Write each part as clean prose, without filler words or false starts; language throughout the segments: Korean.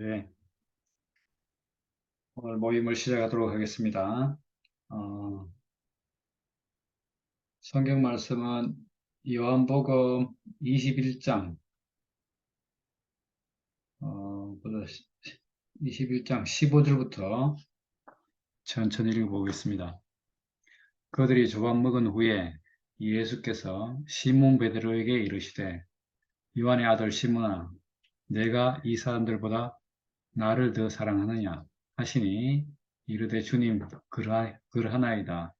네, 오늘 모임을 시작하도록 하겠습니다. 어, 성경 말씀은 요한복음 21장, 21장 15절부터 천천히 읽어보겠습니다. 그들이 조각 먹은 후에 예수께서 시몬 베드로에게 이르시되 요한의 아들 시몬아, 내가 이 사람들보다 나를 더 사랑하느냐 하시니 이르되 주님 그러하나이다.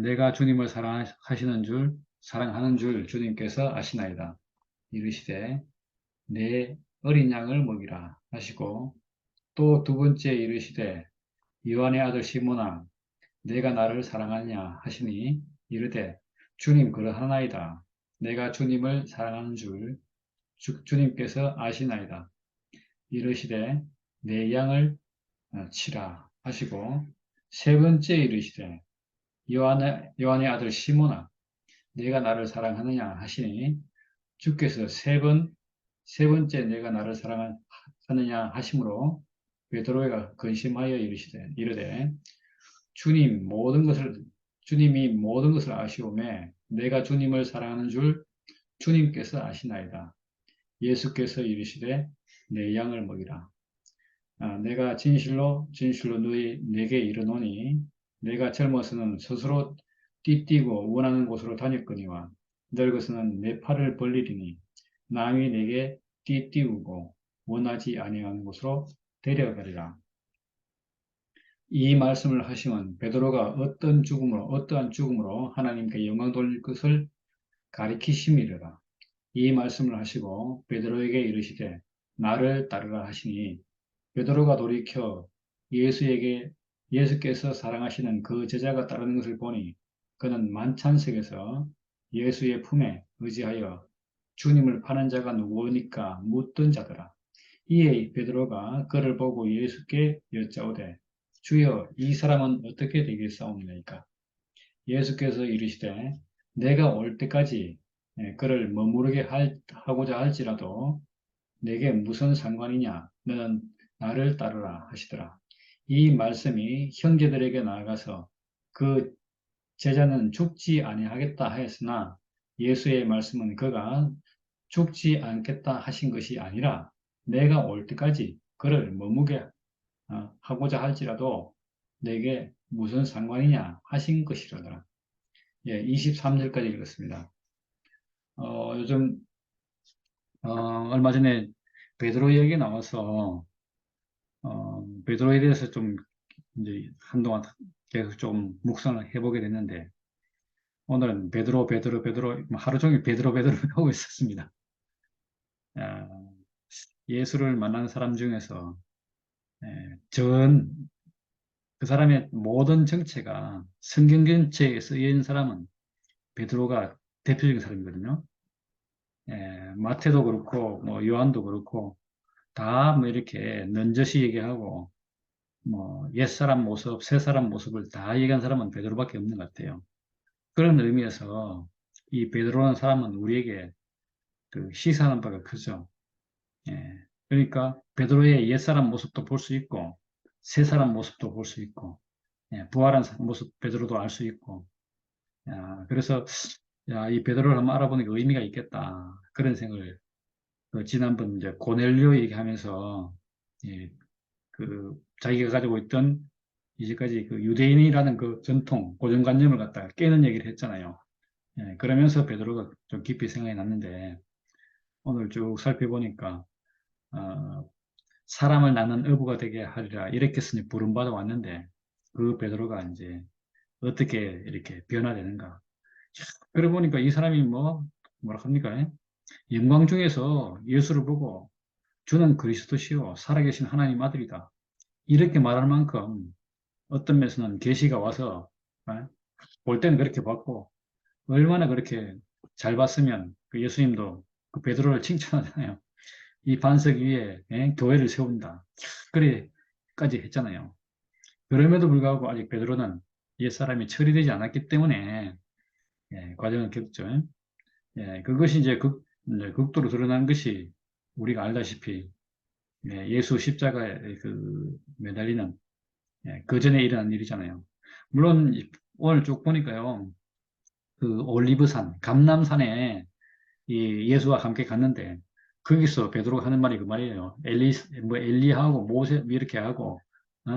내가 주님을 사랑하는 줄 주님께서 아시나이다. 이르시되, 내 어린 양을 먹이라 하시고, 또 두 번째 이르시되, 요한의 아들 시몬아, 내가 나를 사랑하느냐 하시니, 이르되, 주님 그러하나이다. 내가 주님을 사랑하는 줄 주님께서 아시나이다. 이르시되, 내 양을 치라 하시고, 세 번째 이르시되, 요한의 아들 시몬아, 내가 나를 사랑하느냐 하시니 주께서 세 번째 내가 나를 사랑하느냐 하심으로 베드로가 근심하여 이르되 주님이 모든 것을 아시오매 내가 주님을 사랑하는 줄 주님께서 아시나이다. 예수께서 이르시되 내 양을 먹이라. 내가 진실로 내게 이르노니 내가 젊어서는 스스로 띠뛰고 원하는 곳으로 다녔거니와 늙어서는 내 팔을 벌리리니 남이 내게 띠띠우고 원하지 아니하는 곳으로 데려가리라. 이 말씀을 하시면 베드로가 어떠한 죽음으로 하나님께 영광 돌릴 것을 가리키심이라. 이 말씀을 하시고 베드로에게 이르시되 나를 따르라 하시니 베드로가 돌이켜 예수에게 예수께서 사랑하시는 그 제자가 따르는 것을 보니 그는 만찬석에서 예수의 품에 의지하여 주님을 파는 자가 누구니까 묻던 자더라. 이에 베드로가 그를 보고 예수께 여짜오되 주여 이 사람은 어떻게 되겠사옵나이까? 예수께서 이르시되 내가 올 때까지 그를 하고자 할지라도 내게 무슨 상관이냐? 너는 나를 따르라 하시더라. 이 말씀이 형제들에게 나아가서 그 제자는 죽지 아니하겠다 하였으나 예수의 말씀은 그가 죽지 않겠다 하신 것이 아니라 내가 올 때까지 그를 머무게 하고자 할지라도 내게 무슨 상관이냐 하신 것이로더라. 예, 23절까지 읽었습니다. 요즘 얼마 전에 베드로 얘기 나와서 베드로에 대해서 좀 이제 한동안 계속 좀 묵상을 해보게 됐는데 오늘은 베드로 뭐 하루 종일 베드로 하고 있었습니다. 아, 예수를 만난 사람 중에서 그 사람의 모든 정체가 성경 전체에 쓰여 있는 사람은 베드로가 대표적인 사람이거든요. 마태도 그렇고 뭐 요한도 그렇고 다 뭐 이렇게 넌저시 얘기하고 뭐 옛사람 모습, 새사람 모습을 다 얘기한 사람은 베드로밖에 없는 것 같아요. 그런 의미에서 이 베드로라는 사람은 우리에게 그 시사하는 바가 크죠. 예. 그러니까 베드로의 옛사람 모습도 볼 수 있고 새사람 모습도 볼 수 있고 부활한 모습 베드로도 알 수 있고 그래서 이 베드로를 한번 알아보는 게 의미가 있겠다 그런 생각을 지난번 이제 고넬료 얘기하면서 예, 그 자기가 가지고 있던 이제까지 그 유대인이라는 그 전통 고정관념을 갖다가 깨는 얘기를 했잖아요. 그러면서 베드로가 좀 깊이 생각이 났는데 오늘 쭉 살펴보니까 어, 사람을 낳는 어부가 되게 하리라 이렇게 쓰니 부름받아 왔는데 그 베드로가 이제 어떻게 이렇게 변화되는가. 그러고 보니까 이 사람이 뭐라 합니까? 영광 중에서 예수를 보고 주는 그리스도시요 살아계신 하나님 아들이다. 이렇게 말할 만큼 어떤 면에서는 계시가 와서 볼 때는 그렇게 봤고 얼마나 그렇게 잘 봤으면 그 예수님도 그 베드로를 칭찬하잖아요. 이 반석 위에 교회를 세운다. 그래까지 했잖아요. 그럼에도 불구하고 아직 베드로는 옛사람이 처리되지 않았기 때문에 과정을 겪죠. 그것이 이제 극도로 드러난 것이 우리가 알다시피 예수 십자가에 매달리는 그 전에 일어난 일이잖아요. 물론 오늘 쭉 보니까요. 그 올리브산, 감람산에 이 예수와 함께 갔는데 거기서 베드로가 하는 말이 그 말이에요. 엘리하고 모세 이렇게 하고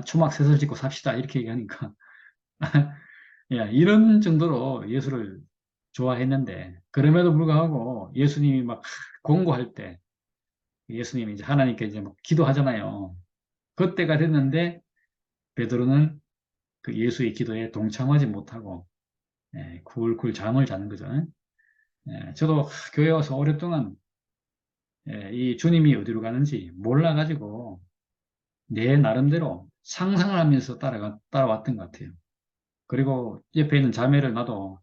초막 셋을 짓고 삽시다 이렇게 얘기하니까 야, 이런 정도로 예수를 좋아했는데 그럼에도 불구하고 예수님이 막 공고할 때 예수님이 이제 하나님께 이제 막 기도하잖아요. 그때가 됐는데 베드로는 그 예수의 기도에 동참하지 못하고 굴굴 잠을 자는 거죠. 저도 교회 와서 오랫동안 이 주님이 어디로 가는지 몰라가지고 내 나름대로 상상을 하면서 따라왔던 것 같아요. 그리고 옆에 있는 자매를 나도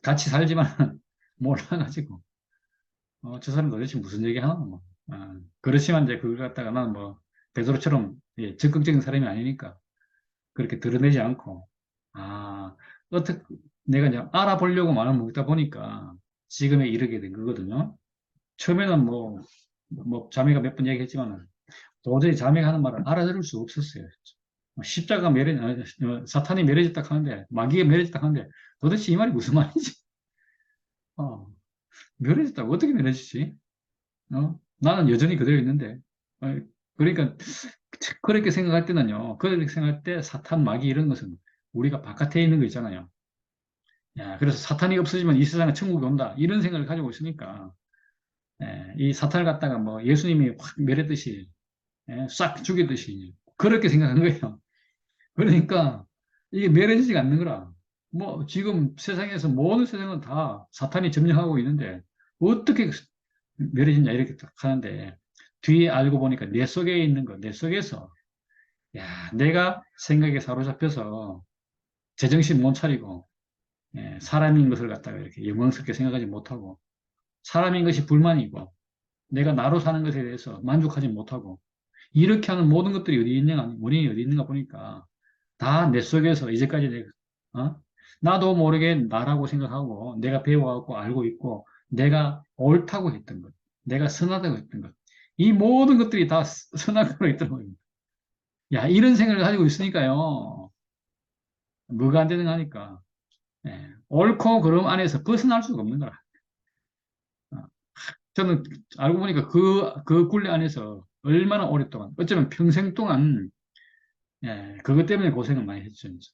같이 살지만 몰라가지고 저 사람 도대체 무슨 얘기 하나 뭐. 그렇지만 이제 그걸 갖다가 나는 뭐 베드로처럼 적극적인 사람이 아니니까 그렇게 드러내지 않고 어떻게 내가 이제 알아보려고 마음을 먹다 보니까 지금에 이르게 된 거거든요. 처음에는 뭐 자매가 몇 번 얘기했지만 도저히 자매가 하는 말을 알아들을 수 없었어요. 십자가 사탄이 멸해졌다 하는데 마귀가 멸해졌다 하는데 도대체 이 말이 무슨 말이지? 어, 멸해졌다고 어떻게 멸해지지? 나는 여전히 그대로 있는데. 어, 그러니까 그렇게 생각할 때는요. 그렇게 생각할 때 사탄, 마귀 이런 것은 우리가 바깥에 있는 거 있잖아요. 야, 그래서 사탄이 없어지면 이 세상에 천국이 온다. 이런 생각을 가지고 있으니까 이 사탄을 갖다가 뭐 예수님이 확 멸했듯이 싹 죽이듯이 그렇게 생각한 거예요. 그러니까 이게 멸해지지가 않는 거라. 뭐 지금 세상에서 모든 세상은 다 사탄이 점령하고 있는데 어떻게 멸해지냐 이렇게 딱 하는데 뒤에 알고 보니까 내 속에 있는 거, 내 속에서 야, 내가 생각에 사로잡혀서 제정신 못 차리고 사람인 것을 갖다가 이렇게 영광스럽게 생각하지 못하고 사람인 것이 불만이고 내가 나로 사는 것에 대해서 만족하지 못하고 이렇게 하는 모든 것들이 어디 있는가, 원인이 어디 있는가 보니까 다 내 속에서 이제까지 내가, 나도 모르게 나라고 생각하고 내가 배워갖고 알고 있고 내가 옳다고 했던 것, 내가 선하다고 했던 것, 이 모든 것들이 다 선악으로 있더라고요. 야, 이런 생각을 가지고 있으니까요. 뭐가 안 되는 거 하니까. 옳고 그름 안에서 벗어날 수가 없는 거라. 어, 저는 알고 보니까 그 굴레 안에서 얼마나 오랫동안, 어쩌면 평생 동안, 그것 때문에 고생을 많이 했죠. 진짜.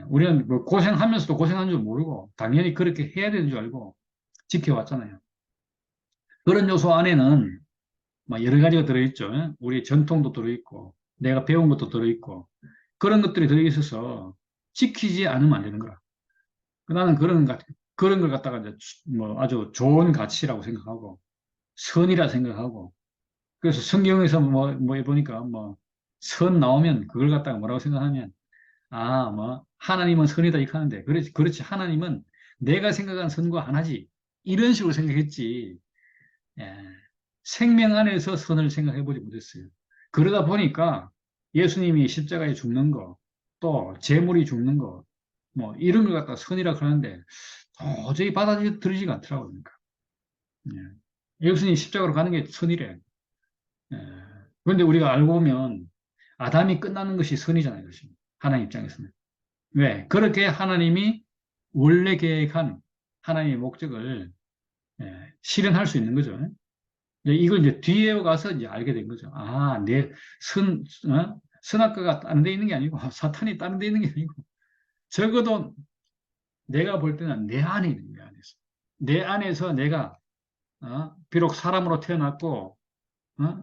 우리는 뭐 고생하면서도 고생한 줄 모르고, 당연히 그렇게 해야 되는 줄 알고 지켜왔잖아요. 그런 요소 안에는 막 여러 가지가 들어있죠. 우리 전통도 들어있고, 내가 배운 것도 들어있고, 그런 것들이 들어있어서 지키지 않으면 안 되는 거라. 나는 그런 걸 갖다가 이제 뭐 아주 좋은 가치라고 생각하고, 선이라 생각하고, 그래서 성경에서 뭐 보니까 뭐, 선 나오면 그걸 갖다가 뭐라고 생각하면, 뭐, 하나님은 선이다 이렇게 하는데, 그렇지. 하나님은 내가 생각한 선과 하나지. 이런 식으로 생각했지. 예, 생명 안에서 선을 생각해 보지 못했어요. 그러다 보니까 예수님이 십자가에 죽는 거, 또 재물이 죽는 거, 뭐, 이런 걸 갖다가 선이라고 하는데, 도저히 받아들이지가 않더라고요. 그러니까. 예수님이 십자가로 가는 게 선이래. 예. 그런데 우리가 알고 보면 아담이 끝나는 것이 선이잖아요. 그것이. 하나님 입장에서는. 왜? 그렇게 하나님이 원래 계획한 하나님의 목적을 실현할 수 있는 거죠. 이걸 이제 뒤에 가서 이제 알게 된 거죠. 내 선악과가 다른 데 있는 게 아니고 사탄이 다른 데 있는 게 아니고 적어도 내가 볼 때는 내 안에 있는 거야. 안에서. 내 안에서 내가 비록 사람으로 태어났고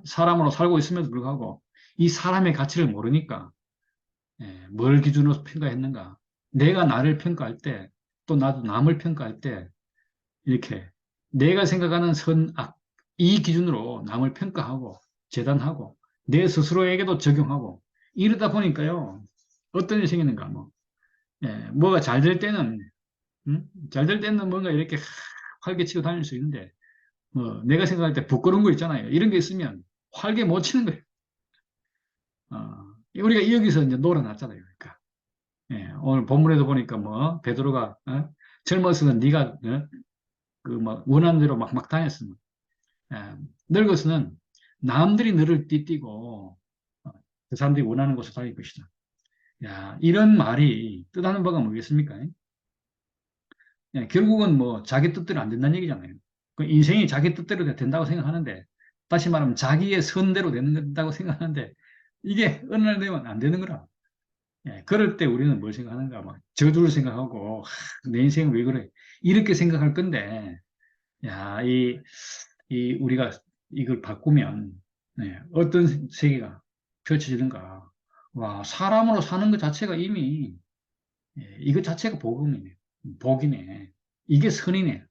사람으로 살고 있음에도 불구하고 이 사람의 가치를 모르니까 뭘 기준으로 평가했는가? 내가 나를 평가할 때, 또 나도 남을 평가할 때, 이렇게 내가 생각하는 선, 악, 이 기준으로 남을 평가하고, 재단하고, 내 스스로에게도 적용하고, 이러다 보니까요, 어떤 일이 생기는가, 뭐, 뭐가 잘 될 때는, 잘 될 때는 뭔가 이렇게 활개치고 다닐 수 있는데, 뭐, 내가 생각할 때 부끄러운 거 있잖아요. 이런 게 있으면 활개 못 치는 거예요. 우리가 여기서 이제 놀아놨잖아요. 그러니까. 오늘 본문에도 보니까 뭐 베드로가 젊어서는 네가 그 막 원하는 대로 막 다녔으면 예, 늙어서는 남들이 너를 띠띠고 그 사람들이 원하는 곳을 다닐 것이다. 야, 이런 말이 뜻하는 바가 뭐겠습니까? 예, 결국은 뭐 자기 뜻대로 안 된다는 얘기잖아요. 그 인생이 자기 뜻대로 된다고 생각하는데, 다시 말하면 자기의 선대로 된다고 생각하는데, 이게 어느 날 되면 안 되는 거라. 예, 그럴 때 우리는 뭘 생각하는가? 막 저주를 생각하고, 내 인생은 왜 그래? 이렇게 생각할 건데, 야, 우리가 이걸 바꾸면, 네, 어떤 세계가 펼쳐지는가? 와, 사람으로 사는 것 자체가 이미, 예, 이것 자체가 복음이네. 복이네. 이게 선이네.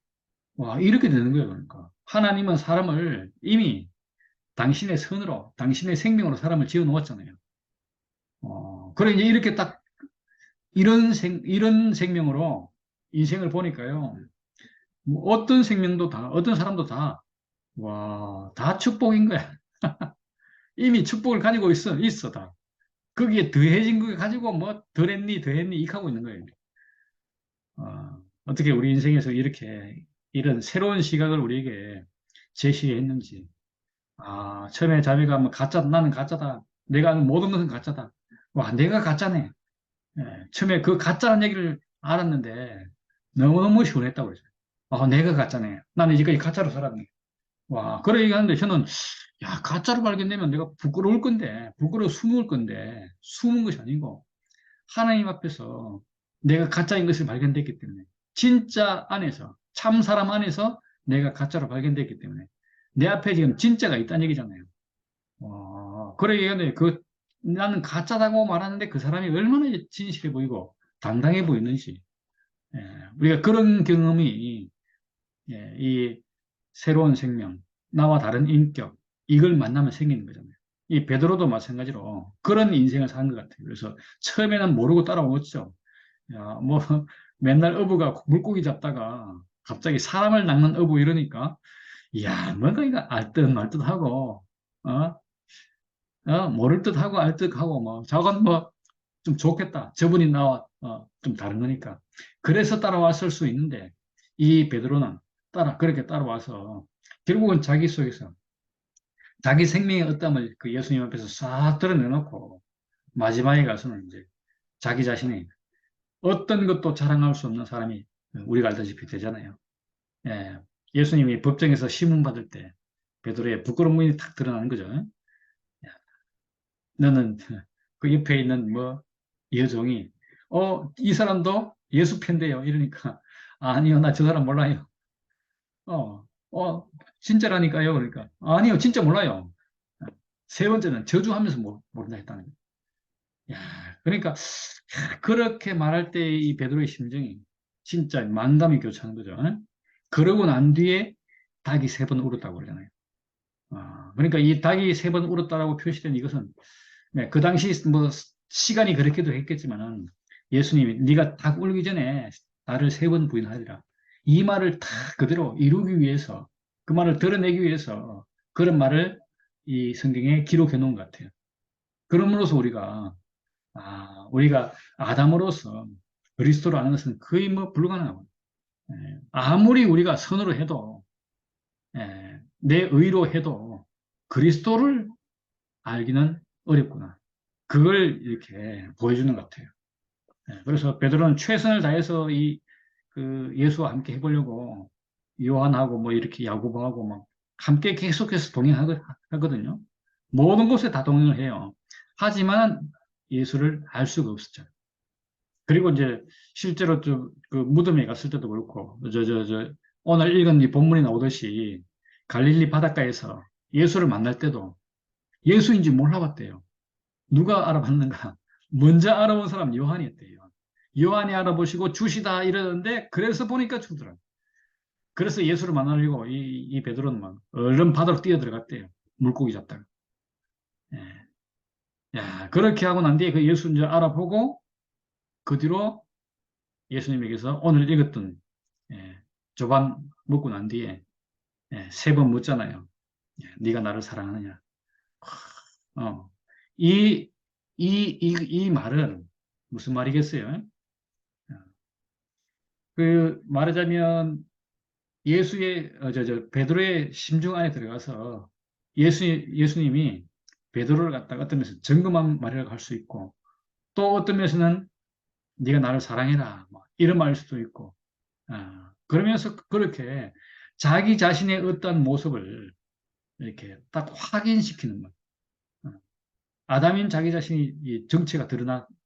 와, 이렇게 되는 거예요, 그러니까. 하나님은 사람을 이미 당신의 선으로, 당신의 생명으로 사람을 지어 놓았잖아요. 그래, 이제 이렇게 딱, 이런 생명으로 인생을 보니까요. 뭐 어떤 생명도 다, 어떤 사람도 다, 와, 다 축복인 거야. 이미 축복을 가지고 있어, 다. 거기에 더해진 거 가지고 뭐, 더했니, 이렇게 하고 있는 거예요. 어떻게 우리 인생에서 이렇게, 이런 새로운 시각을 우리에게 제시했는지. 아, 처음에 자매가 뭐 가짜, 나는 가짜다. 내가 아는 모든 것은 가짜다. 와, 내가 가짜네. 예, 처음에 그 가짜라는 얘기를 알았는데 너무너무 시원했다고 그러죠. 아, 내가 가짜네. 나는 이제까지 가짜로 살았네. 와, 그래 얘기하는데 저는 야, 가짜로 발견되면 내가 부끄러울 건데, 부끄러워 숨을 건데, 숨은 것이 아니고 하나님 앞에서 내가 가짜인 것을 발견됐기 때문에 진짜 안에서, 참 사람 안에서 내가 가짜로 발견됐기 때문에 내 앞에 지금 진짜가 있다는 얘기잖아요. 그래, 얘기하는데, 나는 가짜다고 말하는데 그 사람이 얼마나 진실해 보이고 당당해 보이는지. 예, 우리가 그런 경험이, 예, 이 새로운 생명, 나와 다른 인격, 이걸 만나면 생기는 거잖아요. 이 베드로도 마찬가지로 그런 인생을 산 것 같아요. 그래서 처음에는 모르고 따라오겠죠. 야, 뭐, 맨날 어부가 물고기 잡다가 갑자기 사람을 낚는 어부 이러니까, 이야, 뭔가 이거 알듯 말듯하고, 어? 모를 듯하고 알 듯하고 뭐 저건 뭐 좀 좋겠다. 저분이 나와 좀 다른 거니까. 그래서 따라왔을 수 있는데 이 베드로는 그렇게 따라와서 결국은 자기 속에서 자기 생명의 어떠함을 그 예수님 앞에서 싹 드러내놓고 마지막에 가서는 이제 자기 자신이 어떤 것도 자랑할 수 없는 사람이 우리가 알다시피 되잖아요. 예, 예수님이 법정에서 시문 받을 때 베드로의 부끄러운 면이 탁 드러나는 거죠. 너는 그 옆에 있는 뭐 여종이 이 사람도 예수 팬데요 이러니까 아니요 나 저 사람 몰라요. 어, 진짜라니까요. 그러니까 아니요 진짜 몰라요. 세 번째는 저주하면서 모른다 했다는 거예요. 야, 그러니까 그렇게 말할 때 이 베드로의 심정이 진짜 만감이 교차하는 거죠. 그러고 난 뒤에 닭이 세 번 울었다고 그러잖아요. 그러니까 이 닭이 세 번 울었다라고 표시된 이것은 네, 그 당시 뭐 시간이 그렇게도 했겠지만은 예수님이 네가 닭 울기 전에 나를 세 번 부인하리라. 이 말을 다 그대로 이루기 위해서 그 말을 드러내기 위해서 그런 말을 이 성경에 기록해 놓은 것 같아요. 그럼으로써 우리가 아담으로서 그리스도를 아는 것은 거의 뭐 불가능하고 아무리 우리가 선으로 해도 내 의로 해도 그리스도를 알기는 어렵구나. 그걸 이렇게 보여주는 것 같아요. 그래서 베드로는 최선을 다해서 그 예수와 함께 해보려고 요한하고 뭐 이렇게 야고보하고 막 함께 계속해서 동행하거든요. 모든 곳에 다 동행을 해요. 하지만 예수를 알 수가 없었죠. 그리고 이제 실제로 그 무덤에 갔을 때도 그렇고 오늘 읽은 이 본문이 나오듯이 갈릴리 바닷가에서 예수를 만날 때도 예수인지 몰라봤대요. 누가 알아봤는가? 먼저 알아본 사람 요한이었대요. 요한이 알아보시고 주시다 이러는데 그래서 보니까 주더라. 그래서 예수를 만나려고 이 베드로는 막 얼른 바다로 뛰어 들어갔대요. 물고기 잡다가. 예. 야, 그렇게 하고 난 뒤에 그 예수인 줄 알아보고 그 뒤로 예수님에게서 오늘 읽었던 조반 먹고 난 뒤에 세 번 묻잖아요. 네가 나를 사랑하느냐? 어. 이, 이 말은 무슨 말이겠어요? 그 말하자면 베드로의 심중 안에 들어가서 예수님이 베드로를 갖다가 어떤 면에서 정금한 말이라고 할 수 있고, 또 어떤 면에서는 네가 나를 사랑해라, 뭐 이런 말일 수도 있고, 그러면서 그렇게 자기 자신의 어떤 모습을 이렇게 딱 확인시키는 것. 아담인 자기 자신이 이 정체가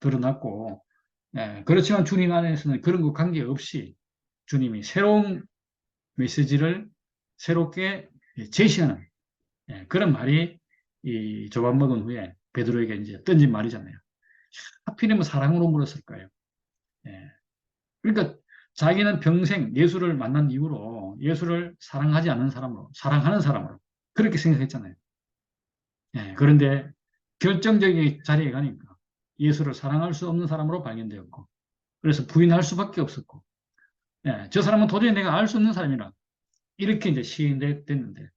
드러났고, 그렇지만 주님 안에서는 그런 거 관계없이 주님이 새로운 메시지를 새롭게 제시하는 그런 말이 이 조반 먹은 후에 베드로에게 이제 던진 말이잖아요. 하필이면 사랑으로 물었을까요? 예. 그러니까 자기는 평생 예수를 만난 이후로 예수를 사랑하지 않는 사람으로, 사랑하는 사람으로 그렇게 생각했잖아요. 그런데 결정적인 자리에 가니까 예수를 사랑할 수 없는 사람으로 발견되었고, 그래서 부인할 수밖에 없었고, 저 사람은 도저히 내가 알 수 없는 사람이라 이렇게 이제 시인됐는데,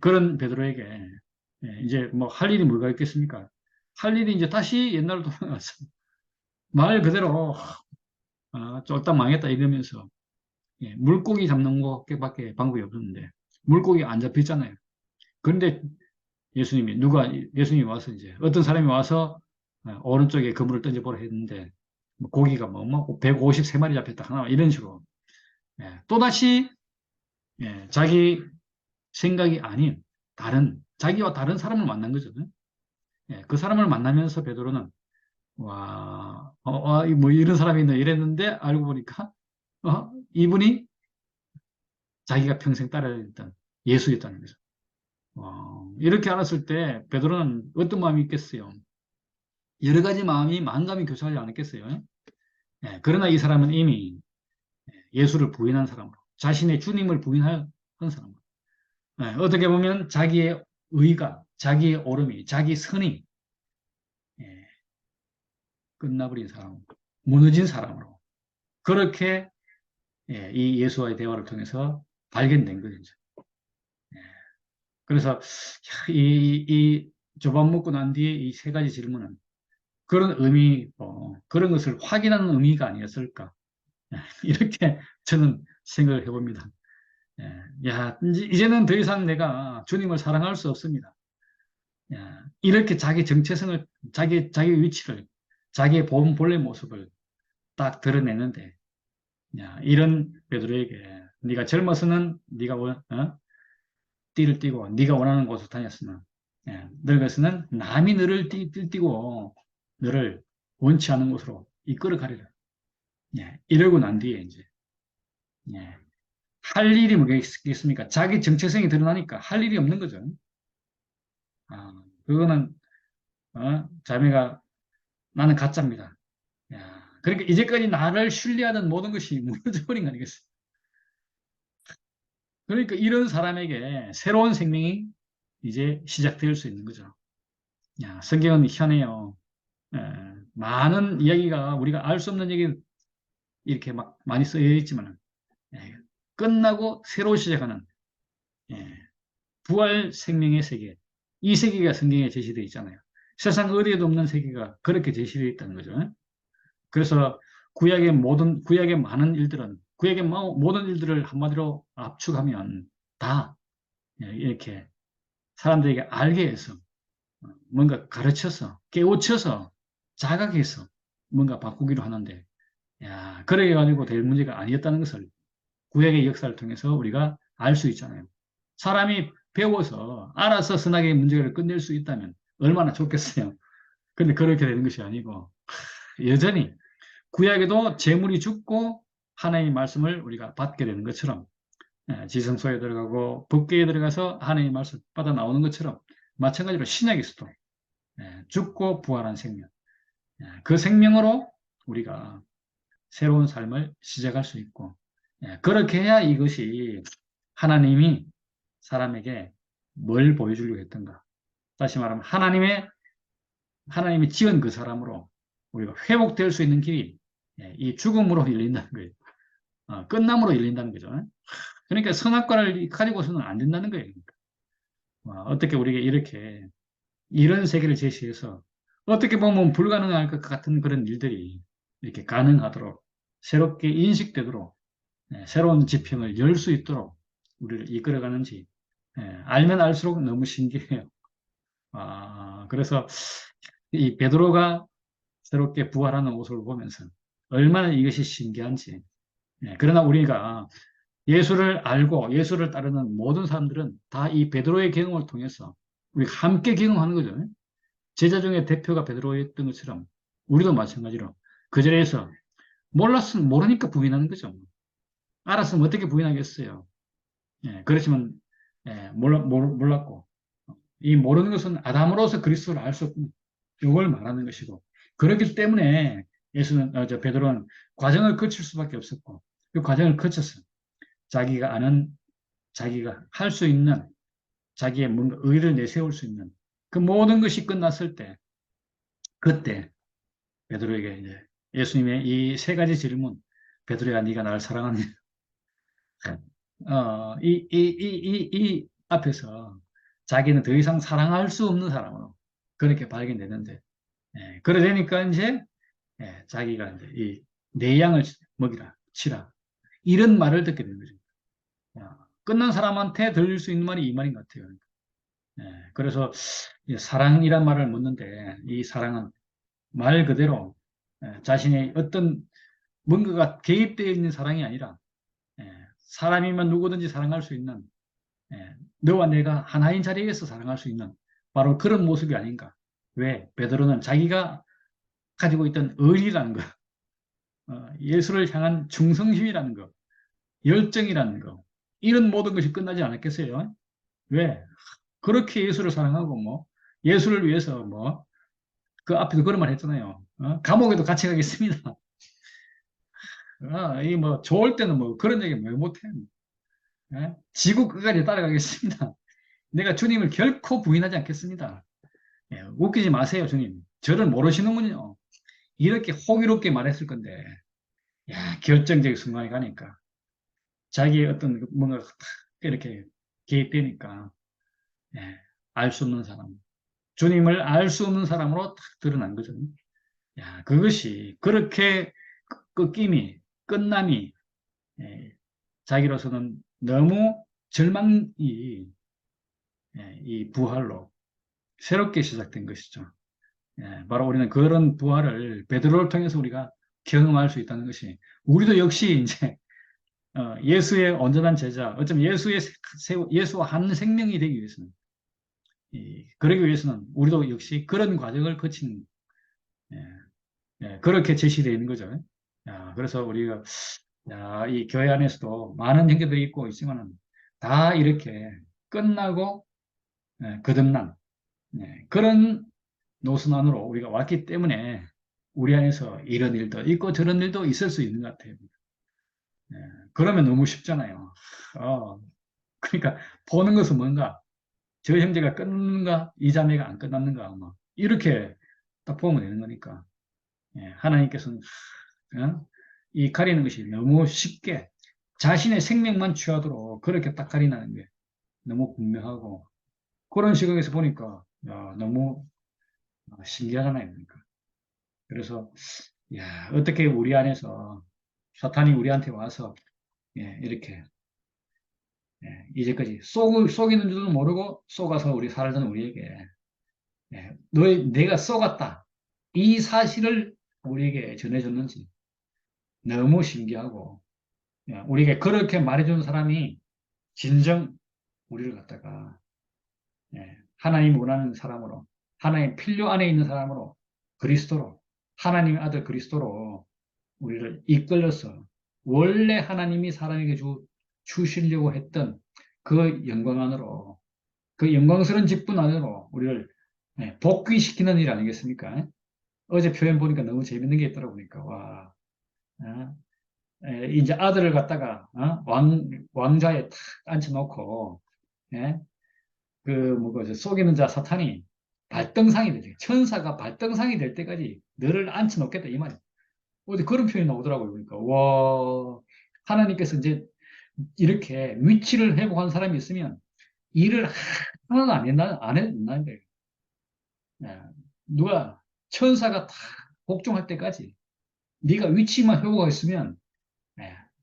그런 베드로에게 이제 뭐 할 일이 뭐가 있겠습니까? 할 일이 이제 다시 옛날로 돌아가서 말 그대로 쫄딱 망했다 이러면서 물고기 잡는 것밖에 방법이 없었는데 물고기 안 잡혔잖아요. 그런데 예수님이 와서 이제 어떤 사람이 와서 오른쪽에 그물을 던져보라 했는데 뭐 고기가 뭐 153마리 잡혔다 하나 이런 식으로 또다시 자기 생각이 아닌 자기와 다른 사람을 만난 거죠. 그 사람을 만나면서 베드로는 와, 뭐 이런 사람이 있나 이랬는데 알고 보니까 이분이 자기가 평생 따라다녔던 예수였다는 거죠. 이렇게 알았을 때 베드로는 어떤 마음이 있겠어요? 여러 가지 마음이 만감이 교차하지 않았겠어요? 그러나 이 사람은 이미 예수를 부인한 사람으로, 자신의 주님을 부인한 사람으로, 어떻게 보면 자기의 의가, 자기의 옳음이, 자기 선이 예, 끝나버린 사람, 무너진 사람으로 그렇게 이 예수와의 대화를 통해서 발견된 거죠. 그래서 이 조반 먹고 난 뒤에 이 세 가지 질문은 그런 그런 것을 확인하는 의미가 아니었을까. 이렇게 저는 생각을 해봅니다. 야, 이제는 더 이상 내가 주님을 사랑할 수 없습니다. 야, 이렇게 자기 정체성을, 자기 위치를, 자기의 본래 모습을 딱 드러내는데, 야, 이런 베드로에게 네가 젊어서는 띠를 띠고 네가 원하는 곳을 다녔으나 늙어서는 남이 너를 띠고 너를 원치 않는 곳으로 이끌어 가리라. 이러고 난 뒤에 이제 예, 할 일이 뭐겠습니까? 자기 정체성이 드러나니까 할 일이 없는 거죠. 그거는 자매가 나는 가짜입니다. 그러니까 이제까지 나를 신뢰하던 모든 것이 무너져버린 거 아니겠어요? 그러니까 이런 사람에게 새로운 생명이 이제 시작될 수 있는 거죠. 성경은 희한해요. 예, 많은 이야기가 우리가 알 수 없는 얘기 이렇게 막 많이 쓰여 있지만 끝나고 새로 시작하는 예, 부활 생명의 세계 이 세계가 성경에 제시되어 있잖아요. 세상 어디에도 없는 세계가 그렇게 제시되어 있다는 거죠. 그래서 구약의 많은 일들은 구약의 모든 일들을 한마디로 압축하면 다 이렇게 사람들에게 알게 해서 뭔가 가르쳐서 깨우쳐서 자각해서 뭔가 바꾸기로 하는데 그래 가지고 될 문제가 아니었다는 것을 구약의 역사를 통해서 우리가 알 수 있잖아요. 사람이 배워서 알아서 선악의 문제를 끝낼 수 있다면 얼마나 좋겠어요. 근데 그렇게 되는 것이 아니고 여전히 구약에도 재물이 죽고 하나님의 말씀을 우리가 받게 되는 것처럼 지성소에 들어가고 법궤에 들어가서 하나님의 말씀 받아 나오는 것처럼 마찬가지로 신약에서도 죽고 부활한 생명 그 생명으로 우리가 새로운 삶을 시작할 수 있고 그렇게 해야 이것이 하나님이 사람에게 뭘 보여주려고 했던가 다시 말하면 하나님이 지은 그 사람으로 우리가 회복될 수 있는 길이 이 죽음으로 열린다는 거예요. 끝남으로 열린다는 거죠. 그러니까 선악과를 가지고서는 안 된다는 거예요. 어떻게 우리가 이런 세계를 제시해서 어떻게 보면 불가능할 것 같은 그런 일들이 이렇게 가능하도록 새롭게 인식되도록 새로운 지평을 열 수 있도록 우리를 이끌어가는지 알면 알수록 너무 신기해요. 그래서 이 베드로가 새롭게 부활하는 모습을 보면서 얼마나 이것이 신기한지. 그러나 우리가 예수를 알고 예수를 따르는 모든 사람들은 다 이 베드로의 경험을 통해서 우리 함께 경험하는 거죠. 제자 중에 대표가 베드로였던 것처럼 우리도 마찬가지로 그 자리에서 몰랐으면 모르니까 부인하는 거죠. 알았으면 어떻게 부인하겠어요. 그렇지만 몰랐고 이 모르는 것은 아담으로서 그리스도를 알 수 없는 이걸 말하는 것이고 그렇기 때문에 저 베드로는 과정을 거칠 수밖에 없었고 그 과정을 거쳐서 자기가 아는 자기가 할 수 있는 자기의 뭔가 의를 내세울 수 있는 그 모든 것이 끝났을 때 그때 베드로에게 이제 예수님의 이 세 가지 질문 베드로야 네가 나를 사랑하느냐 이 앞에서 자기는 더 이상 사랑할 수 없는 사람으로 그렇게 발견되는데 그러니까 이제 자기가 이제 이 내 양을 먹이라 치라 이런 말을 듣게 되는 거죠. 끝난 사람한테 들릴 수 있는 말이 이 말인 것 같아요. 그래서 사랑이란 말을 묻는데 이 사랑은 말 그대로 자신의 어떤 뭔가가 개입되어 있는 사랑이 아니라 사람이면 누구든지 사랑할 수 있는 너와 내가 하나인 자리에서 사랑할 수 있는 바로 그런 모습이 아닌가. 왜? 베드로는 자기가 가지고 있던 의리라는 거, 예수를 향한 충성심이라는 거, 열정이라는 거, 이런 모든 것이 끝나지 않았겠어요? 왜? 그렇게 예수를 사랑하고 뭐 예수를 위해서 뭐 그 앞에도 그런 말 했잖아요. 감옥에도 같이 가겠습니다. 이 뭐 좋을 때는 뭐 그런 얘기 왜 못해? 지구 끝까지 따라가겠습니다. 내가 주님을 결코 부인하지 않겠습니다. 웃기지 마세요, 주님. 저를 모르시는군요. 이렇게 호기롭게 말했을 건데, 야, 결정적인 순간에 가니까 자기의 어떤 뭔가 이렇게 개입되니까 알 수 없는 사람, 주님을 알 수 없는 사람으로 딱 드러난 거죠. 야, 그것이 그렇게 끝김이 끝남이 자기로서는 너무 절망이 이 부활로 새롭게 시작된 것이죠. 바로 우리는 그런 부활을 베드로를 통해서 우리가 경험할 수 있다는 것이 우리도 역시 이제 예수의 온전한 제자, 어쩌면 예수와 한 생명이 되기 위해서는 그러기 위해서는 우리도 역시 그런 과정을 거친 그렇게 제시되어 있는 거죠. 그래서 우리가 이 교회 안에서도 많은 형제들이 있고 있지만은 다 이렇게 끝나고 거듭난 그런 노선 안으로 우리가 왔기 때문에 우리 안에서 이런 일도 있고 저런 일도 있을 수 있는 것 같아요. 그러면 너무 쉽잖아요. 그러니까 보는 것은 뭔가 저 형제가 끝났는가 이 자매가 안 끝났는가 뭐 이렇게 딱 보면 되는 거니까 하나님께서는 이 가리는 것이 너무 쉽게 자신의 생명만 취하도록 그렇게 딱 가리나는 게 너무 분명하고 그런 시각에서 보니까 너무 신기하잖아요. 그러니까. 그래서 어떻게 우리 안에서 사탄이 우리한테 와서 이렇게 이제까지 속이는 줄도 모르고 속아서 우리 살던 우리에게 내가 속았다. 이 사실을 우리에게 전해줬는지 너무 신기하고 우리에게 그렇게 말해준 사람이 진정 우리를 갖다가 하나님 원하는 사람으로 하나님 필요 안에 있는 사람으로 그리스도로 하나님의 아들 그리스도로 우리를 이끌려서 원래 하나님이 사람에게 주시려고 했던 그 영광 안으로 그 영광스러운 직분 안으로 우리를 복귀시키는 일 아니겠습니까? 어제 표현 보니까 너무 재밌는 게 있더라 보니까 와 이제 아들을 갖다가 왕좌에 탁 앉혀놓고 그 속이는 자 사탄이 발등상이 되죠. 천사가 발등상이 될 때까지 너를 앉혀놓겠다 이 말이에요. 어디 그런 표현이 나오더라고요. 그러니까 와 하나님께서 이제 이렇게 위치를 회복한 사람이 있으면 일을 하나도 안 했나 거예요. 누가 천사가 다 복종할 때까지 네가 위치만 회복했으면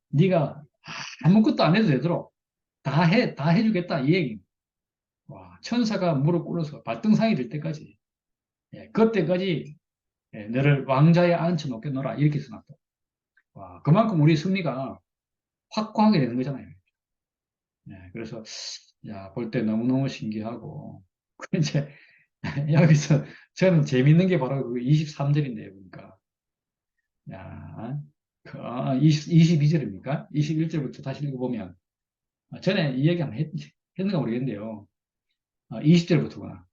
네가 아무것도 안 해도 되도록 다 해주겠다 이 얘기. 천사가 무릎 꿇어서 발등상이 될 때까지, 그때까지 너를 왕자에 앉혀놓겠노라 이렇게 써놨다. 와, 그만큼 우리 승리가 확고하게 되는 거잖아요. 그래서 야, 볼 때 너무너무 신기하고 그 이제 여기서 저는 재밌는 게 바로 그 23절인데요, 보니까. 야, 22절입니까? 21절부터 다시 읽어보면 전에 이 얘기 한번 했는가 모르겠는데요. 20절부터구나.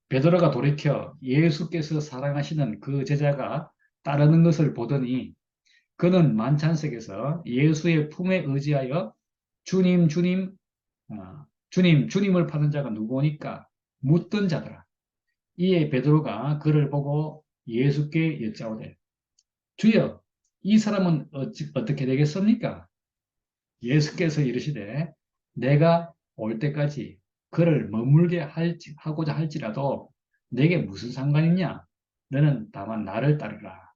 베드로가 돌이켜 예수께서 사랑하시는 그 제자가 따르는 것을 보더니 그는 만찬석에서 예수의 품에 의지하여 주님, 주님, 주님, 주님을 파는 자가 누구니까 묻던 자더라. 이에 베드로가 그를 보고 예수께 여짜오되 주여, 이 사람은 어떻게 되겠습니까? 예수께서 이르시되 내가 올 때까지 그를 머물게 하고자 할지라도 내게 무슨 상관이냐? 너는 다만 나를 따르라.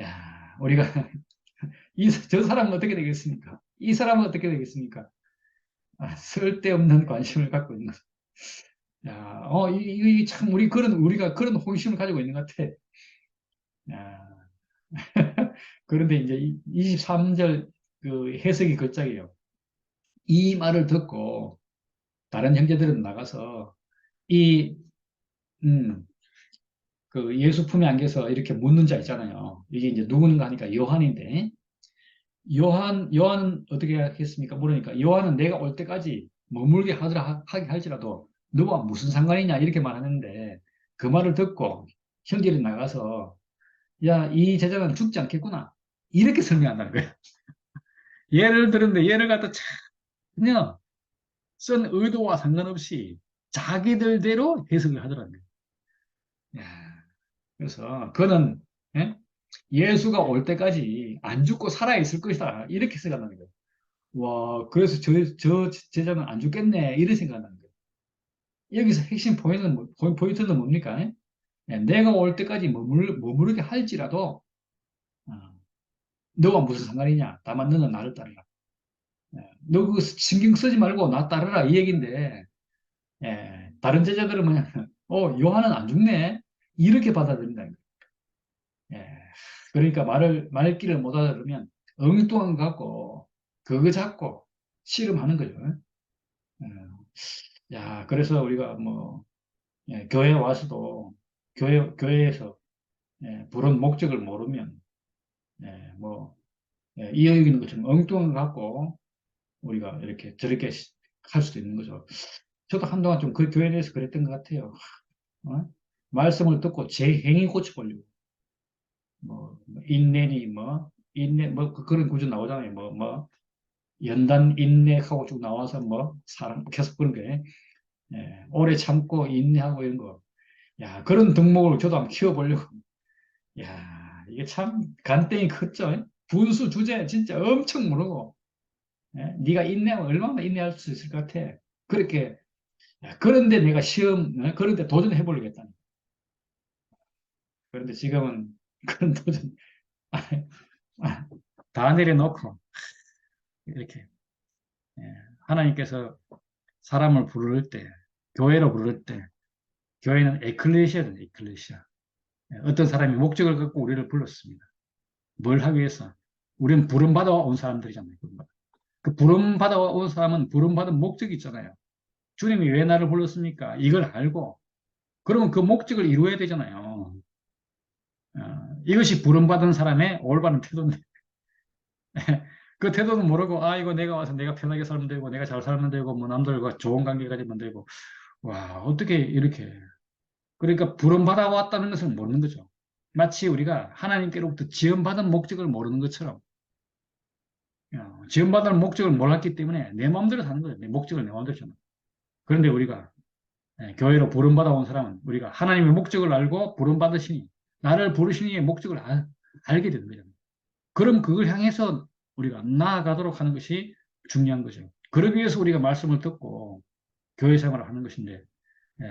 야, 우리가 저 사람은 어떻게 되겠습니까? 이 사람은 어떻게 되겠습니까? 쓸데없는 관심을 갖고 있는 거죠. 야, 참 우리가 그런 호기심을 가지고 있는 것 같아. 야, 그런데 이제 23절 그 해석이 걸작이에요. 이 말을 듣고 다른 형제들은 나가서 이, 음, 그 예수 품에 안겨서 이렇게 묻는 자 있잖아요. 이게 이제 누구인가 하니까 요한인데, 요한은 어떻게 하겠습니까? 물으니까, 요한은 내가 올 때까지 머물게 하게 할지라도 너와 무슨 상관이냐? 이렇게 말하는데, 그 말을 듣고 형제들이 나가서, 야, 이 제자는 죽지 않겠구나. 이렇게 설명한다는 거예요. 예를 들었는데, 예를 갖다 그냥 쓴 의도와 상관없이 자기들대로 해석을 하더라는 거예요. 야, 그래서 그는 예? 예수가 올 때까지 안 죽고 살아있을 것이다. 이렇게 생각하는 거예요. 와, 그래서 저 제자는 안 죽겠네. 이런 생각하는 거예요. 여기서 핵심 포인트는 뭡니까? 내가 올 때까지 머무르게 할지라도, 어, 너가 무슨 상관이냐? 다만 너는 나를 따르라. 너 그 신경 쓰지 말고 나 따르라. 이 얘기인데, 다른 제자들은 그냥, 요한은 안 죽네. 이렇게 받아들인다. 예. 그러니까 말귀를 못 알아들으면 엉뚱한 거 갖고 그거 잡고 씨름하는 거죠. 예. 야, 그래서 우리가 뭐 교회 와서도 교회에서 부른 목적을 모르면 뭐 이어지는 것처럼 엉뚱한 거 갖고 우리가 이렇게 저렇게 할 수도 있는 거죠. 저도 한동안 좀 그 교회에 대해서 그랬던 것 같아요. 어? 말씀을 듣고 제 행위 고쳐보려고. 인내니 인내 그런 구조 나오잖아요. 연단 인내하고 쭉 나와서 사람 계속 그런 게 오래 참고 인내하고 이런 거. 야, 그런 덕목을 저도 한번 키워보려고. 야, 이게 참 간땡이 컸죠. 분수 주제 진짜 엄청 모르고. 네가 인내하면 얼마나 인내할 수 있을 것 같아. 그렇게 그런데 내가 그런데 도전해 보려겠다. 그런데 지금은 그런 도전 다 내려놓고 이렇게 예, 하나님께서 사람을 부를 때, 교회로 부를 때, 교회는 에클레시아다, 에클레시아. 어떤 사람이 목적을 갖고 우리를 불렀습니다. 뭘 하기 위해서? 우리는 부름받아 온 사람들이잖아요. 그 부름받아 온 사람은 부름받은 목적이 있잖아요. 주님이 왜 나를 불렀습니까? 이걸 알고, 그러면 그 목적을 이루어야 되잖아요. 이것이 부름받은 사람의 올바른 태도인데, 그 태도도 모르고, 이거 내가 와서 내가 편하게 살면 되고, 내가 잘 살면 되고, 뭐 남들과 좋은 관계 가지면 되고, 와, 어떻게 이렇게 그러니까 부름받아 왔다는 것을 모르는 거죠. 마치 우리가 하나님께로부터 지원받은 목적을 모르는 것처럼 지원받은 목적을 몰랐기 때문에 내 마음대로 사는 거예요. 내 목적을 내 마음대로 사는 거예요. 그런데 우리가 교회로 부름받아 온 사람은 우리가 하나님의 목적을 알고 부름받으시니 나를 부르시니 목적을 알게 되는 거잖아요. 그럼 그걸 향해서 우리가 나아가도록 하는 것이 중요한 거죠. 그러기 위해서 우리가 말씀을 듣고 교회 생활을 하는 것인데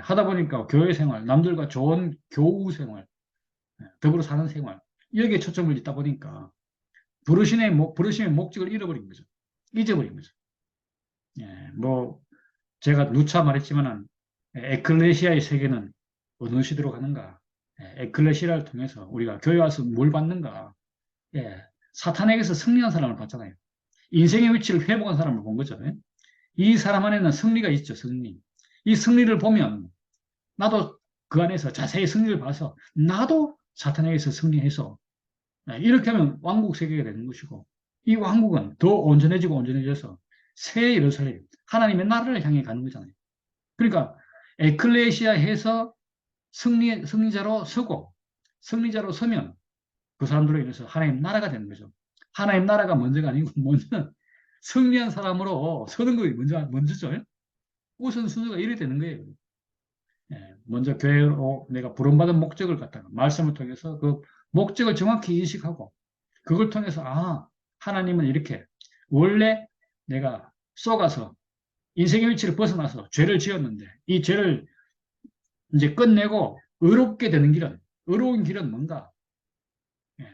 하다 보니까 교회 생활, 남들과 좋은 교우 생활, 더불어 사는 생활 여기에 초점을 잇다 보니까 부르심의 목적을 잃어버린 거죠. 잊어버린 거죠. 예, 뭐 제가 누차 말했지만은 에클레시아의 세계는 어느 시대로 가는가? 에클레시아를 통해서 우리가 교회 와서 뭘 받는가? 예, 사탄에게서 승리한 사람을 봤잖아요. 인생의 위치를 회복한 사람을 본 거죠. 이 사람 안에는 승리가 있죠, 승리. 이 승리를 보면 나도 그 안에서 자세히 승리를 봐서 나도 사탄에게서 승리해서 이렇게 하면 왕국 세계가 되는 것이고 이 왕국은 더 온전해지고 온전해져서 새 예루살렘, 하나님의 나라를 향해 가는 거잖아요. 그러니까 에클레시아에서 승리자로 서고 승리자로 서면 그 사람들로 인해서 하나님 나라가 되는 거죠. 하나님 나라가 먼저가 아니고 먼저는 승리한 사람으로 서는 것이 먼저죠. 우선 순서가 이래 되는 거예요. 먼저 교회로 내가 부름받은 목적을 갖다가 말씀을 통해서 그 목적을 정확히 인식하고 그걸 통해서 하나님은 이렇게 원래 내가 쏘가서 인생의 위치를 벗어나서 죄를 지었는데 이 죄를 이제 끝내고 의롭게 되는 길은 의로운 길은 뭔가?